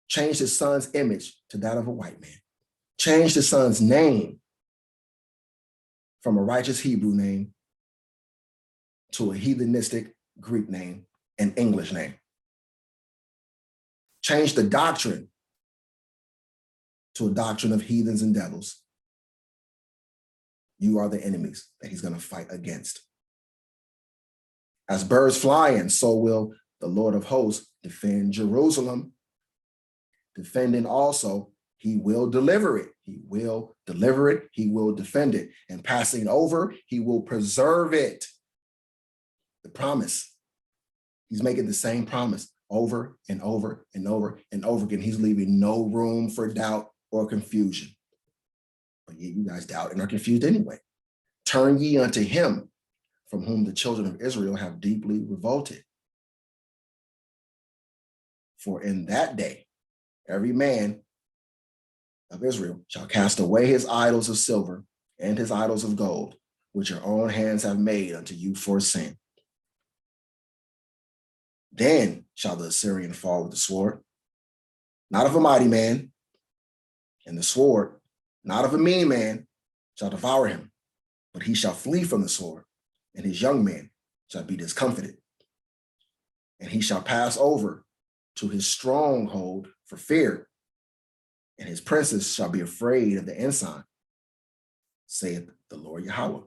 S1: changed his son's image to that of a white man, changed his son's name from a righteous Hebrew name to a heathenistic Greek name, an English name. Changed the doctrine to a doctrine of heathens and devils. You are the enemies that he's going to fight against. As birds flying, so will the Lord of hosts defend Jerusalem. Defending also, he will deliver it. He will deliver it. He will defend it. And passing over, he will preserve it. The promise. He's making the same promise over and over and over and over again. He's leaving no room for doubt or confusion. But yet you guys doubt and are confused anyway. Turn ye unto him, from whom the children of Israel have deeply revolted. For in that day, every man of Israel shall cast away his idols of silver and his idols of gold, which your own hands have made unto you for sin. Then shall the Assyrian fall with the sword, not of a mighty man, and the sword, not of a mean man, shall devour him. but he shall flee from the sword, and his young men shall be discomfited. And he shall pass over to his stronghold for fear, and his princes shall be afraid of the ensign, saith the Lord Yahweh,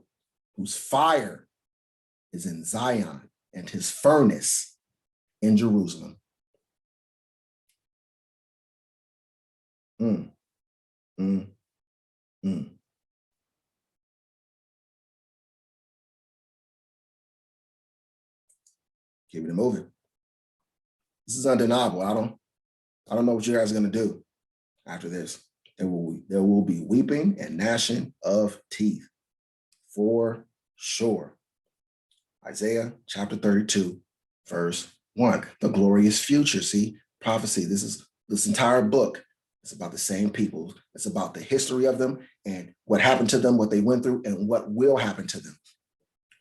S1: whose fire is in Zion, and his furnace in Jerusalem. Mm, mm, mm. Keep it moving. This is undeniable. I don't know what you guys are going to do after this. There will be weeping and gnashing of teeth for sure. Isaiah chapter 32, verse 1. The glorious future. See, prophecy. This entire book is about the same people. It's about the history of them and what happened to them, what they went through, and what will happen to them.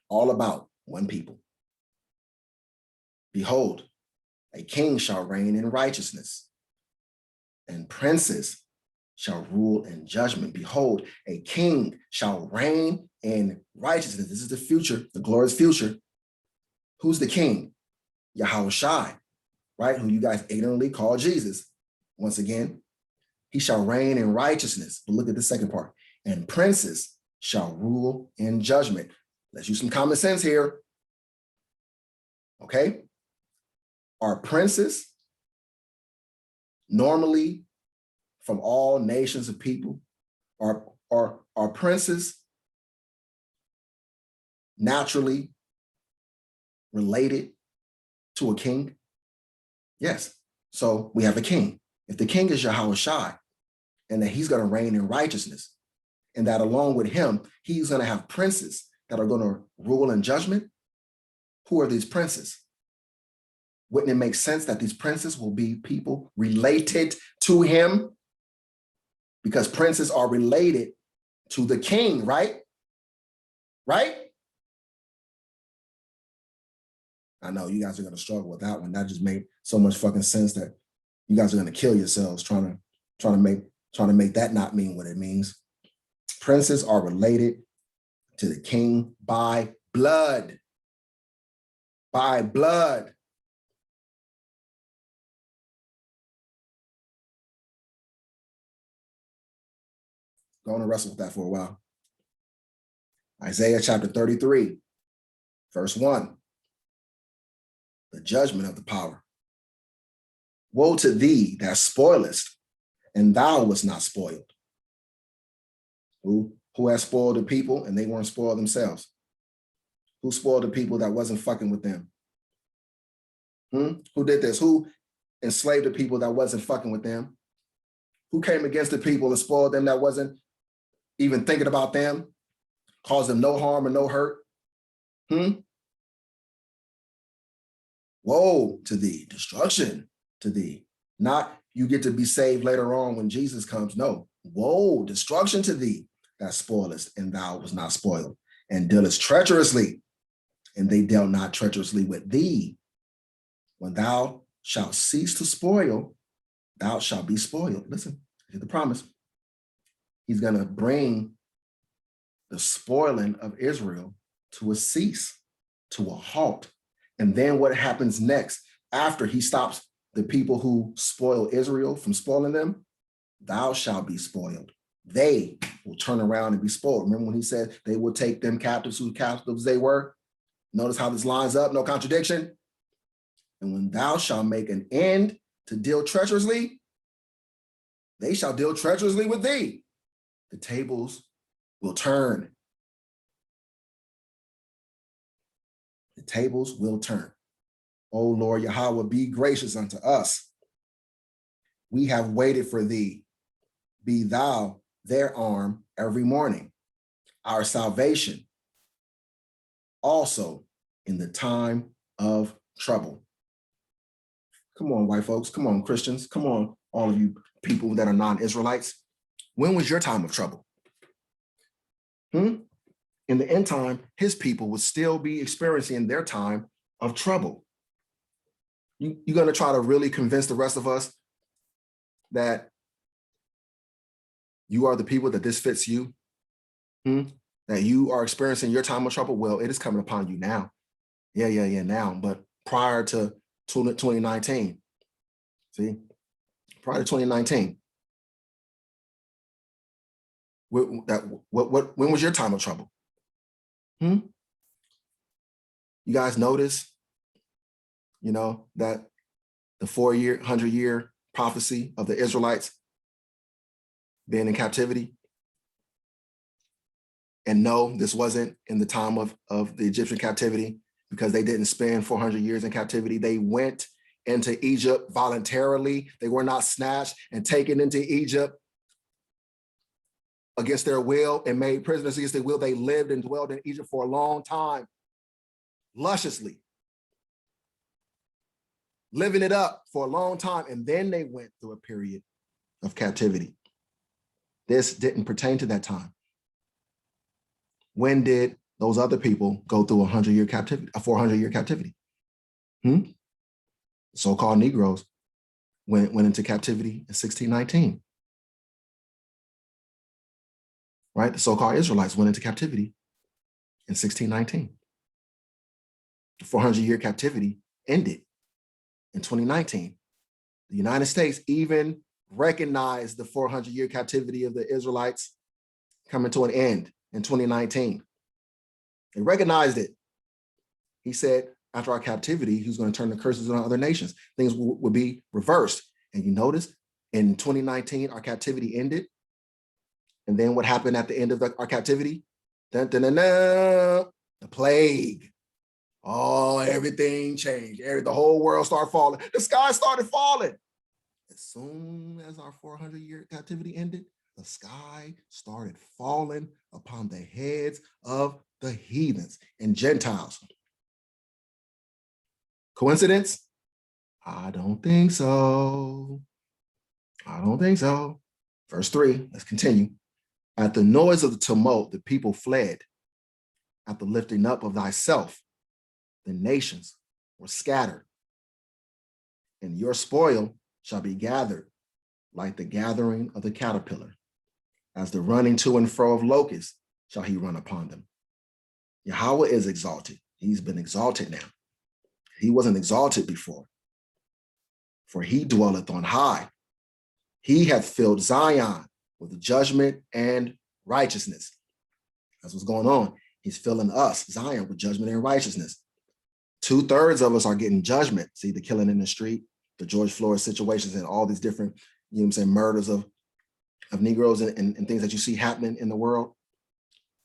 S1: All about one people. Behold, a king shall reign in righteousness, and princes shall rule in judgment. Behold, a king shall reign in righteousness. This is the future, the glorious future. Who's the king? Yahweh Shai, right? Who you guys ignorantly call Jesus. Once again, he shall reign in righteousness. But look at the second part. And princes shall rule in judgment. Let's use some common sense here. Okay? Are princes normally from all nations of people? Are princes naturally related to a king? Yes. So we have a king. If the king is Yahweh Shai, and that he's going to reign in righteousness, and that along with him, he's going to have princes that are going to rule in judgment, who are these princes? Wouldn't it make sense that these princes will be people related to him? Because princes are related to the king, right? Right? I know you guys are going to struggle with that one. That just made so much fucking sense that you guys are going to kill yourselves trying to make that not mean what it means. Princes are related to the king by blood. By blood. Go on and wrestle with that for a while. Isaiah chapter 33, verse 1. The judgment of the power. Woe to thee that spoilest, and thou wast not spoiled. Who has spoiled the people and they weren't spoiled themselves? Who spoiled the people that wasn't fucking with them? Who did this? Who enslaved the people that wasn't fucking with them? Who came against the people and spoiled them that wasn't even thinking about them? Caused them no harm or no hurt? Woe to thee, destruction to thee. Not you get to be saved later on when Jesus comes. No, woe, destruction to thee that spoilest, and thou was not spoiled, and dealest treacherously, and they dealt not treacherously with thee. When thou shalt cease to spoil, thou shalt be spoiled. Listen, here's the promise. He's going to bring the spoiling of Israel to a cease, to a halt. And then what happens next after he stops the people who spoil Israel from spoiling them? Thou shalt be spoiled. They will turn around and be spoiled. Remember when he said they will take them captives who captives they were? Notice how this lines up, no contradiction. And when thou shalt make an end to deal treacherously, they shall deal treacherously with thee. The tables will turn. The tables will turn. O Lord Yahweh, be gracious unto us. We have waited for thee. Be thou their arm every morning, our salvation, also in the time of trouble. Come on, white folks. Come on, Christians. Come on, all of you people that are non-Israelites. When was your time of trouble? In the end time, his people would still be experiencing their time of trouble. You're going to try to really convince the rest of us that you are the people, that this fits you? that you are experiencing your time of trouble, well, it is coming upon you now. Yeah, now. But prior to 2019, see, prior to 2019, when was your time of trouble? You guys notice, that the 100-year prophecy of the Israelites being in captivity? And no, this wasn't in the time of the Egyptian captivity, because they didn't spend 400 years in captivity. They went into Egypt voluntarily. They were not snatched and taken into Egypt against their will and made prisoners against their will. They lived and dwelled in Egypt for a long time, lusciously, living it up for a long time. And then they went through a period of captivity. This didn't pertain to that time. When did those other people go through a 400-year captivity? So-called Negroes went into captivity in 1619. Right? The so-called Israelites went into captivity in 1619. The 400-year captivity ended in 2019. The United States even recognized the 400-year captivity of the Israelites coming to an end in 2019. They recognized it. He said, after our captivity, he was going to turn the curses on other nations. Things would be reversed. And you notice in 2019, our captivity ended. And then what happened at the end of our captivity? The plague. Oh, everything changed. The whole world started falling. The sky started falling. As soon as our 400-year captivity ended, the sky started falling upon the heads of the heathens and Gentiles. Coincidence? I don't think so. I don't think so. Verse 3, let's continue. At the noise of the tumult, the people fled. At the lifting up of thyself, the nations were scattered. And your spoil shall be gathered like the gathering of the caterpillar. As the running to and fro of locusts shall he run upon them. Yahweh is exalted. He's been exalted now. He wasn't exalted before. For he dwelleth on high. He hath filled Zion with judgment and righteousness. That's what's going on. He's filling us, Zion, with judgment and righteousness. 2/3 of us are getting judgment. See, the killing in the street, the George Floyd situations, and all these different, murders of Negroes and things that you see happening in the world.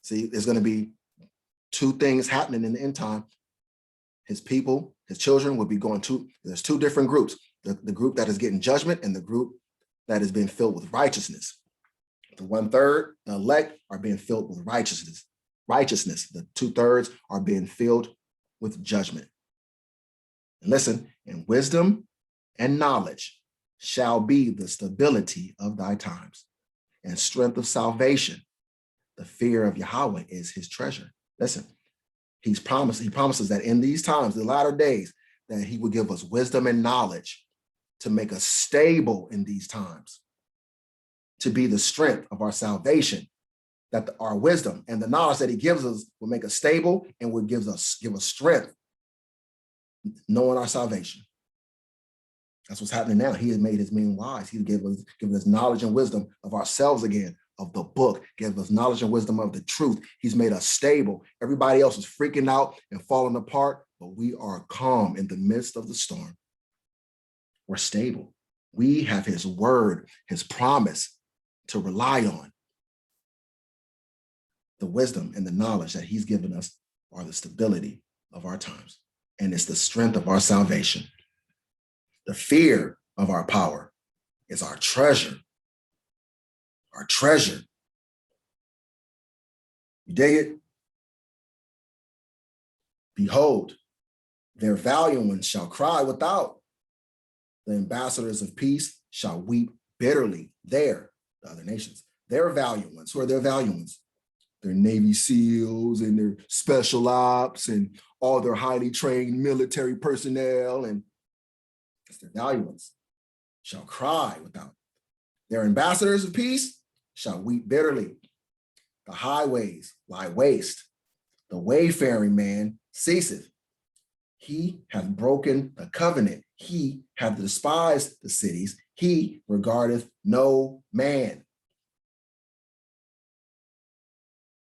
S1: See, there's going to be 2 things happening in the end time. His people, his children will be going to, there's 2 different groups. The group that is getting judgment and the group that is being filled with righteousness. The 1/3, the elect, are being filled with righteousness. The 2/3 are being filled with judgment. And listen, and wisdom and knowledge shall be the stability of thy times and strength of salvation. The fear of Yahweh is his treasure. Listen, he promises that in these times, the latter days, that he will give us wisdom and knowledge to make us stable in these times, to be the strength of our salvation, that our wisdom and the knowledge that he gives us will make us stable and will give us strength, knowing our salvation. That's what's happening now. He has made his men wise. He's given us knowledge and wisdom of ourselves again, of the book, gives us knowledge and wisdom of the truth. He's made us stable. Everybody else is freaking out and falling apart, but we are calm in the midst of the storm. We're stable. We have his word, his promise to rely on. The wisdom and the knowledge that he's given us are the stability of our times, and it's the strength of our salvation. The fear of our power is our treasure. Our treasure. You dig it? Behold, their valiant ones shall cry without. The ambassadors of peace shall weep bitterly. There, the other nations. Their valiant ones. Who are their valiant ones? Their Navy SEALs and their special ops and all their highly trained military personnel, and it's their valiant ones shall cry without. Their ambassadors of peace shall weep bitterly. The highways lie waste. The wayfaring man ceaseth. He hath broken the covenant. He hath despised the cities. He regardeth no man.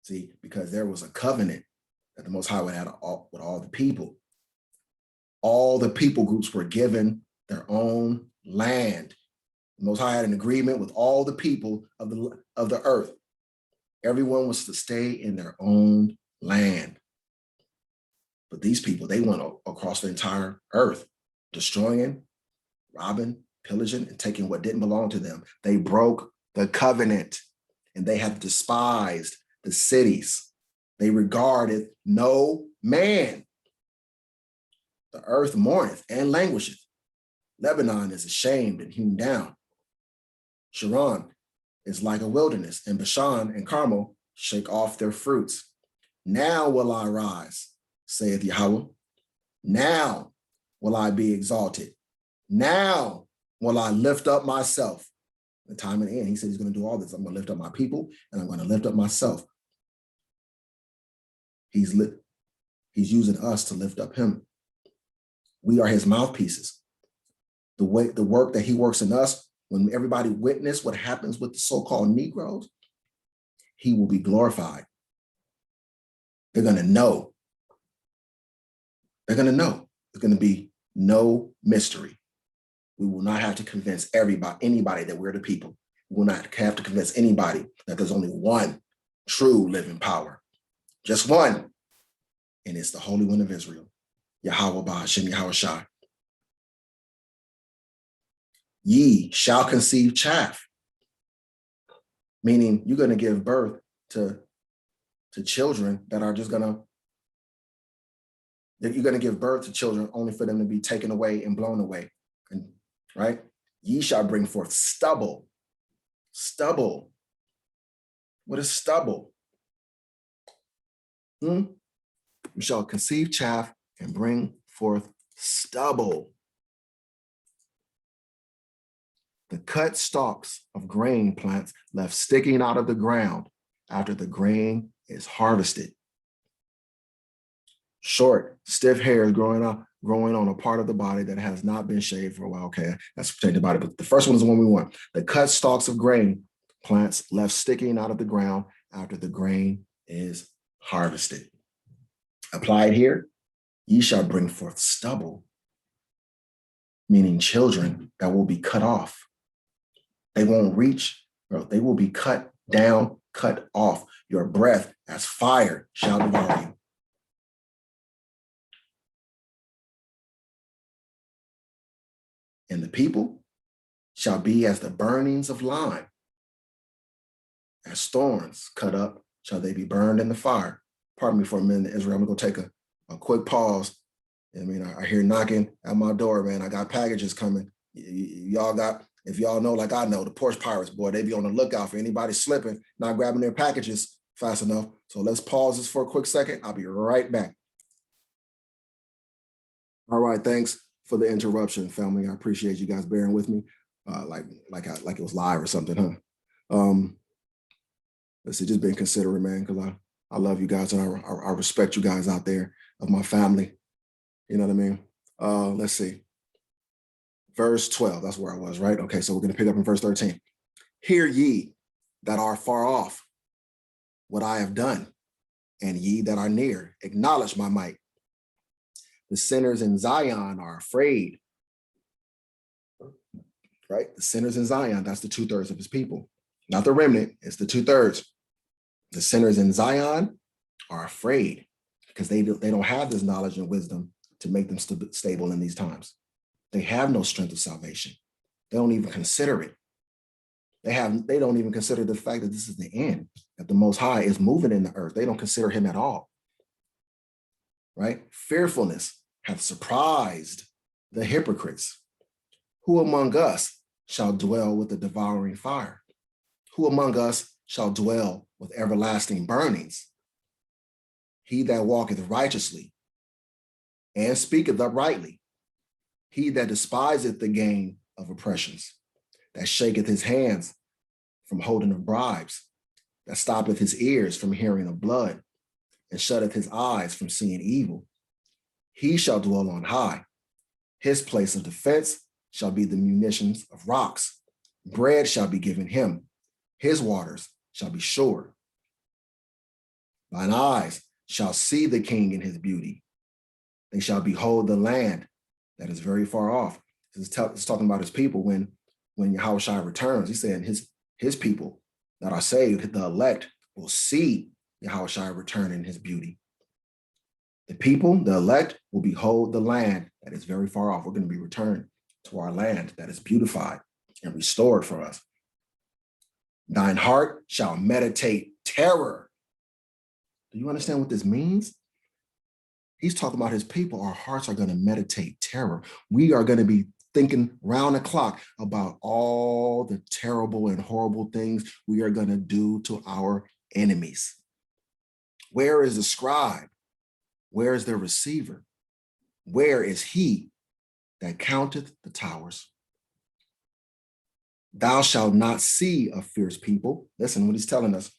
S1: See, because there was a covenant that the Most High had with all the people. All the people groups were given their own land. The Most High had an agreement with all the people of the earth. Everyone was to stay in their own land. But these people, they went across the entire earth, destroying, robbing, pillaging, and taking what didn't belong to them. They broke the covenant, and they have despised the cities. They regarded no man. The earth mourneth and languisheth. Lebanon is ashamed and hewn down. Sharon is like a wilderness, and Bashan and Carmel shake off their fruits. Now will I rise, saith Yahweh. Now will I be exalted. Now will I lift up myself. The time and end, he said he's going to do all this. I'm going to lift up my people, and I'm going to lift up myself. He's using us to lift up him. We are his mouthpieces. The work that he works in us, when everybody witness what happens with the so-called Negroes, he will be glorified. They're going to know. They're going to know. There's going to be no mystery. We will not have to convince anybody that we're the people. We will not have to convince anybody that there's only one true living power. Just one. And it's the Holy One of Israel, Yahweh Ba'ashem Yahweh Shai. Ye shall conceive chaff, meaning you're going to give birth to children that are just you're going to give birth to children only for them to be taken away and blown away. And right? Ye shall bring forth stubble. Stubble. What is stubble? You shall conceive chaff and bring forth stubble. The cut stalks of grain plants left sticking out of the ground after the grain is harvested. Short, stiff hairs growing on a part of the body that has not been shaved for a while. Okay, that's protected body. But the first one is the one we want. The cut stalks of grain plants left sticking out of the ground after the grain is harvested. Applied here, ye shall bring forth stubble, meaning children that will be cut off. They won't reach, or they will be cut down, cut off. Your breath as fire shall devour you. And the people shall be as the burnings of lime. As thorns cut up, shall they be burned in the fire. Pardon me for a minute, Israel. I'm going to take a quick pause. I mean, I hear knocking at my door, man. I got packages coming. Y'all got, if y'all know, like I know, the Porsche Pirates, boy, they be on the lookout for anybody slipping, not grabbing their packages fast enough. So let's pause this for a quick second. I'll be right back. All right, thanks for the interruption, family. I appreciate you guys bearing with me, like it was live or something, huh? Let's see, just being considerate, man, because I love you guys and I respect you guys out there of my family. You know what I mean? Let's see. Verse 12, that's where I was, right? Okay, so we're going to pick up in verse 13. Hear ye that are far off what I have done, and ye that are near, acknowledge my might. The sinners in Zion are afraid, right? The sinners in Zion, that's the 2/3 of his people. Not the remnant, it's the 2/3. The sinners in Zion are afraid because they don't have this knowledge and wisdom to make them stable in these times. They have no strength of salvation. They don't even consider it. They don't even consider the fact that this is the end, that the Most High is moving in the earth. They don't consider him at all, right? Fearfulness hath surprised the hypocrites. Who among us shall dwell with the devouring fire? Who among us shall dwell with everlasting burnings? He that walketh righteously and speaketh uprightly, he that despiseth the gain of oppressions, that shaketh his hands from holding of bribes, that stoppeth his ears from hearing of blood, and shutteth his eyes from seeing evil. He shall dwell on high. His place of defense shall be the munitions of rocks. Bread shall be given him. His waters shall be sure. Thine eyes shall see the king in his beauty. They shall behold the land that is very far off. It's talking about his people when Yahushua returns. He said his people that are saved, the elect, will see Yahushua return in his beauty. The people, the elect, will behold the land that is very far off. We're going to be returned to our land that is beautified and restored for us. Thine heart shall meditate terror. Do you understand what this means? He's talking about his people. Our hearts are going to meditate terror. We are going to be thinking round the clock about all the terrible and horrible things we are going to do to our enemies. Where is the scribe? Where is the receiver? Where is he that counteth the towers? Thou shalt not see a fierce people. Listen what he's telling us.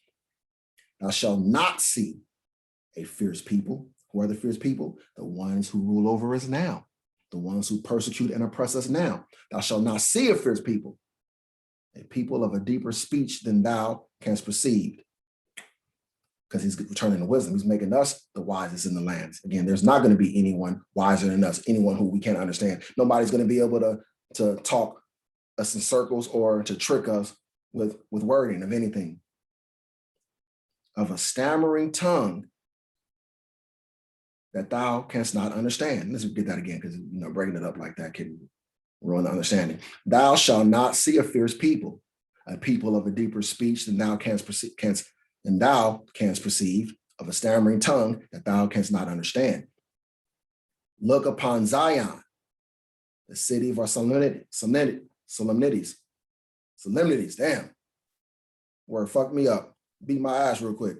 S1: Thou shalt not see a fierce people. Who are the fierce people? The ones who rule over us now. The ones who persecute and oppress us now. Thou shalt not see a fierce people. A people of a deeper speech than thou canst perceive. Because he's returning to wisdom. He's making us the wisest in the lands. Again, there's not going to be anyone wiser than us, anyone who we can't understand. Nobody's going to be able to talk us in circles or to trick us with wording of anything. Of a stammering tongue that thou canst not understand. Let's get that again, because breaking it up like that can ruin the understanding. Thou shalt not see a fierce people, a people of a deeper speech than thou canst perceive, of a stammering tongue that thou canst not understand. Look upon Zion, the city of our solemnities. Damn. Word fucked me up. Beat my ass real quick.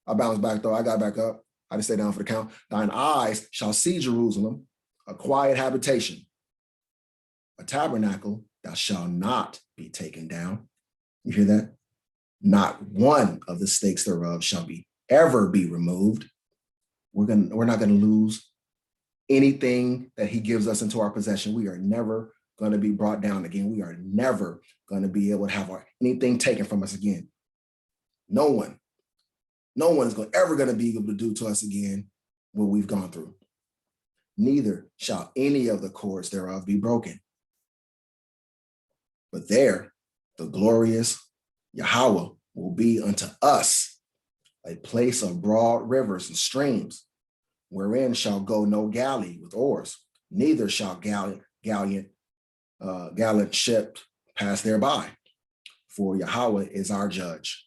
S1: I bounced back though. I got back up. I just stay down for the count. Thine eyes shall see Jerusalem, a quiet habitation, a tabernacle that shall not be taken down. You hear that? Not one of the stakes thereof shall ever be removed. We're not going to lose anything that he gives us into our possession. We are never going to be brought down again. We are never going to be able to have anything taken from us again. No one is ever going to be able to do to us again what we've gone through. Neither shall any of the cords thereof be broken. But there, the glorious Yahweh will be unto us a place of broad rivers and streams, wherein shall go no galley with oars, neither shall gallant ship pass thereby. For Yahweh is our judge.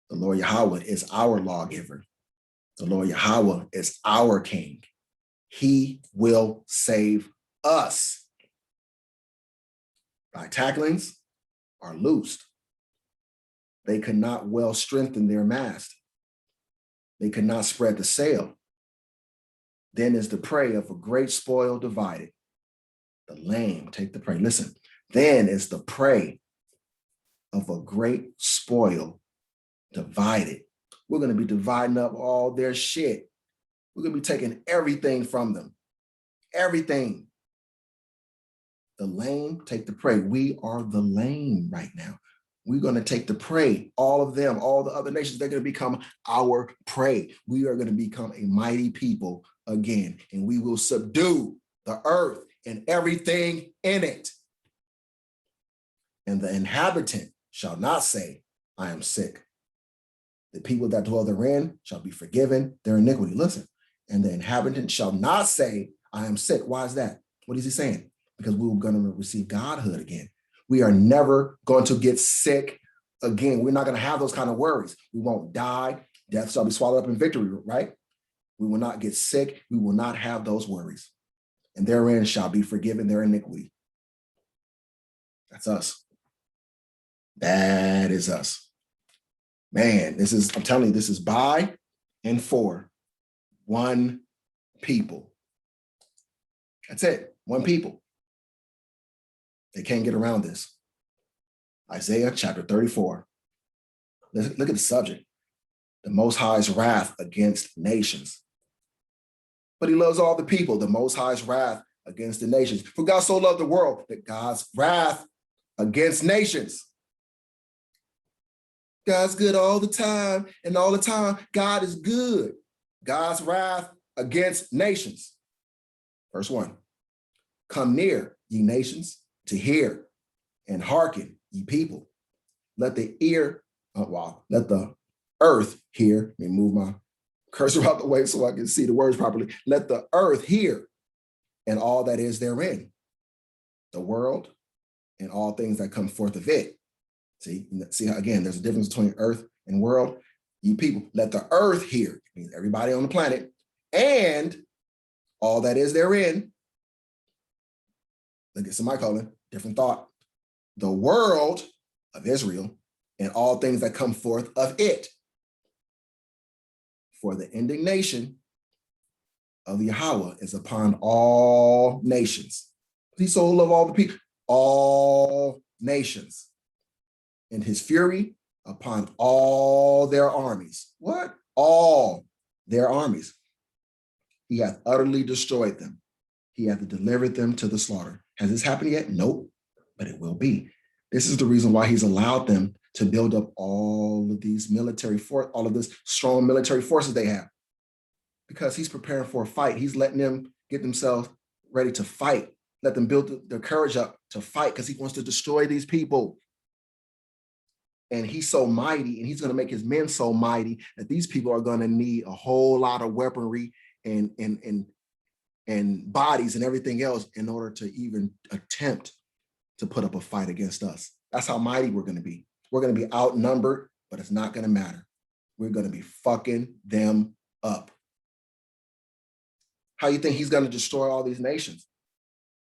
S1: The Lord Yahweh is our lawgiver. The Lord Yahweh is our king. He will save us. Thy tacklings are loosed. They could not well strengthen their mast. They could not spread the sail. Then is the prey of a great spoil divided. The lame take the prey. Listen, then is the prey of a great spoil divided. We're going to be dividing up all their shit. We're going to be taking everything from them. Everything. The lame take the prey. We are the lame right now. We're going to take the prey, all of them, all the other nations, they're going to become our prey. We are going to become a mighty people again, and we will subdue the earth and everything in it. And the inhabitant shall not say, I am sick. The people that dwell therein shall be forgiven their iniquity. Listen, and the inhabitant shall not say, I am sick. Why is that? What is he saying? Because we were going to receive godhood again. We are never going to get sick again. We're not going to have those kind of worries. We won't die. Death shall be swallowed up in victory, right? We will not get sick. We will not have those worries. And therein shall be forgiven their iniquity. That's us. That is us. Man, I'm telling you, this is by and for one people. That's it. One people. They can't get around this. Isaiah chapter 34. Look at the subject. The Most High's wrath against nations. But he loves all the people. The Most High's wrath against the nations. For God so loved the world that God's wrath against nations. God's good all the time, and all the time, God is good. God's wrath against nations. Verse 1. Come near, ye nations, to hear, and hearken, ye people. Let the let the earth hear. Let me move my cursor out the way so I can see the words properly. Let the earth hear, and all that is therein, the world, and all things that come forth of it. See how, again, there's a difference between earth and world. Ye people, let the earth hear. It means everybody on the planet, and all that is therein. Look at semicolon, different thought. The world of Israel, and all things that come forth of it. For the indignation of Yahweh is upon all nations. He so loved all the people, all nations. And his fury upon all their armies. What? All their armies. He hath utterly destroyed them. He hath delivered them to the slaughter. Has this happened yet? Nope, but it will be. This is the reason why he's allowed them to build up all of these military force, all of this strong military forces they have, because he's preparing for a fight. He's letting them get themselves ready to fight. Let them build their courage up to fight, because he wants to destroy these people. And he's so mighty, and he's going to make his men so mighty that these people are going to need a whole lot of weaponry and bodies and everything else in order to even attempt to put up a fight against us. That's how mighty we're going to be. We're going to be outnumbered, but it's not going to matter. We're going to be fucking them up. How you think he's going to destroy all these nations?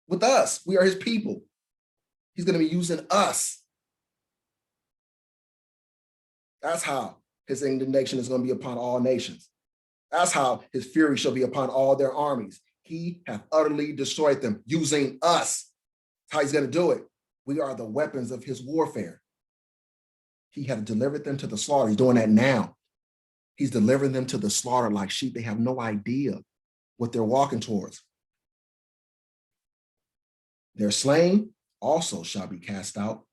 S1: With us. We are his people. He's going to be using us. That's how his indignation is going to be upon all nations. That's how his fury shall be upon all their armies. He hath utterly destroyed them using us. That's how he's going to do it. We are the weapons of his warfare. He hath delivered them to the slaughter. He's doing that now. He's delivering them to the slaughter like sheep. They have no idea what they're walking towards. Their slain also shall be cast out,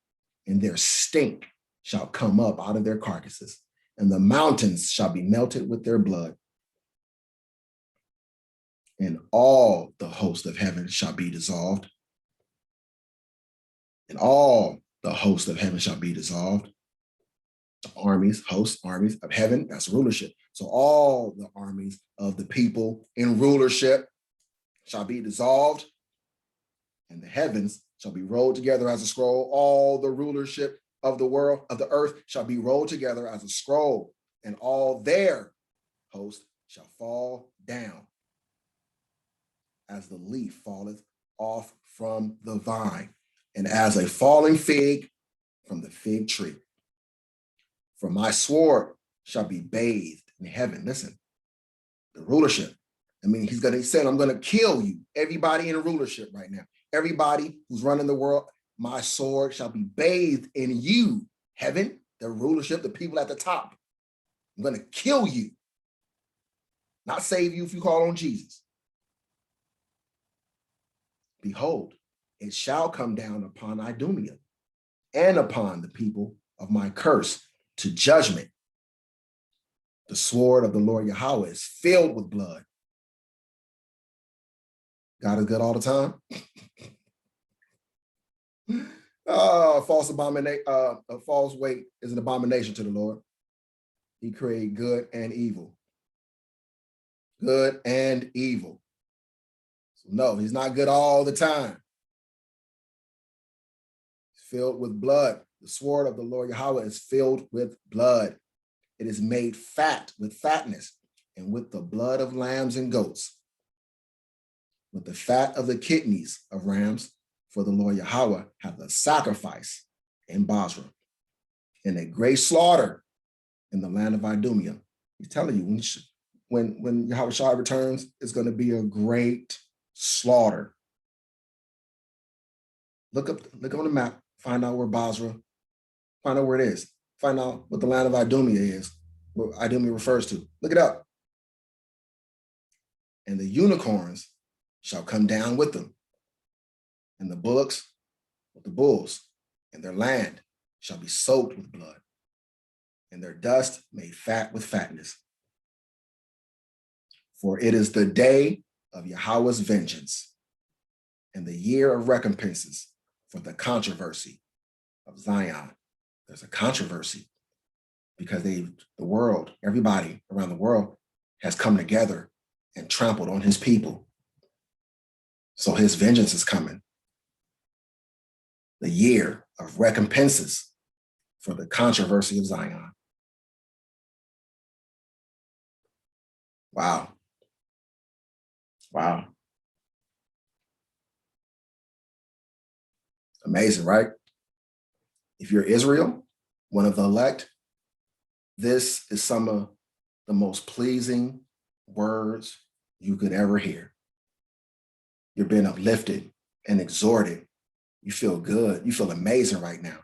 S1: and their stink shall come up out of their carcasses, and the mountains shall be melted with their blood. And all the host of heaven shall be dissolved. And all the host of heaven shall be dissolved. Armies, hosts, armies of heaven, that's rulership. So all the armies of the people in rulership shall be dissolved, and the heavens shall be rolled together as a scroll. All the rulership of the world, of the earth, shall be rolled together as a scroll, and all their host shall fall down as the leaf falleth off from the vine, and as a falling fig from the fig tree. For my sword shall be bathed in heaven. Listen, the rulership. I mean, he said, I'm going to kill you. Everybody in rulership right now. Everybody who's running the world, my sword shall be bathed in you. Heaven, the rulership, the people at the top. I'm going to kill you. Not save you if you call on Jesus. Behold, it shall come down upon Idumea and upon the people of my curse to judgment. The sword of the Lord Yahweh is filled with blood. God is good all the time. A false weight is an abomination to the Lord. He created good and evil. Good and evil. So no, he's not good all the time. It's filled with blood. The sword of the Lord Yahweh is filled with blood. It is made fat with fatness, and with the blood of lambs and goats, with the fat of the kidneys of rams, for the Lord Yahweh hath a sacrifice in Basra, and a great slaughter in the land of Idumea. He's telling you, when Yahweh Shai returns, it's going to be a great slaughter. Look on the map, find out where Basra, find out where it is. Find out what the land of Idumea is, what Idumea refers to. Look it up. And the unicorns shall come down with them, and the bullocks with the bulls, and their land shall be soaked with blood, and their dust made fat with fatness. For it is the day of Yahweh's vengeance, and the year of recompenses for the controversy of Zion. There's a controversy because the world, everybody around the world has come together and trampled on his people. So his vengeance is coming. The year of recompenses for the controversy of Zion. Wow. Wow. Amazing, right? If you're Israel, one of the elect, this is some of the most pleasing words you could ever hear. You're being uplifted and exhorted. You feel good. You feel amazing right now.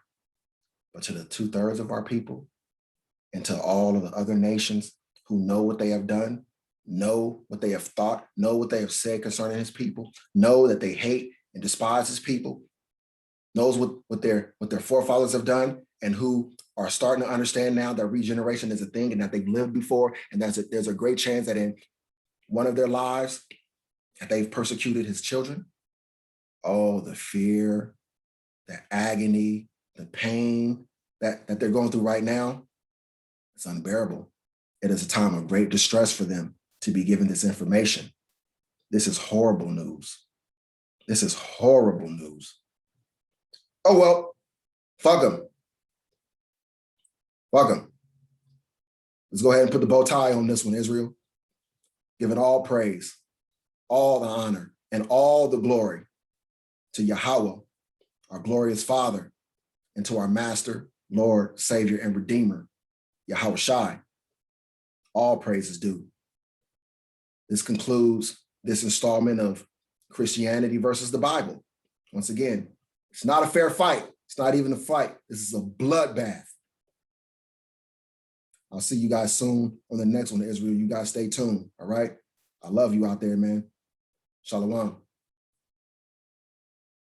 S1: But to the 2/3 of our people and to all of the other nations who know what they have done, know what they have thought, know what they have said concerning his people, know that they hate and despise his people, knows what their forefathers have done, and who are starting to understand now that regeneration is a thing and that they've lived before, and there's a great chance that in one of their lives that they've persecuted his children. Oh, the fear, the agony, the pain that they're going through right now, it's unbearable. It is a time of great distress for them to be given this information. This is horrible news. This is horrible news. Oh, well, fuck them. Fuck them. Let's go ahead and put the bow tie on this one, Israel. Give it all praise, all the honor, and all the glory to Yahweh, our glorious Father, and to our Master, Lord, Savior, and Redeemer, Yahweh Shai. All praise is due. This concludes this installment of Christianity versus the Bible. Once again, it's not a fair fight. It's not even a fight. This is a bloodbath. I'll see you guys soon on the next one, Israel. You guys stay tuned, all right? I love you out there, man. Shalom.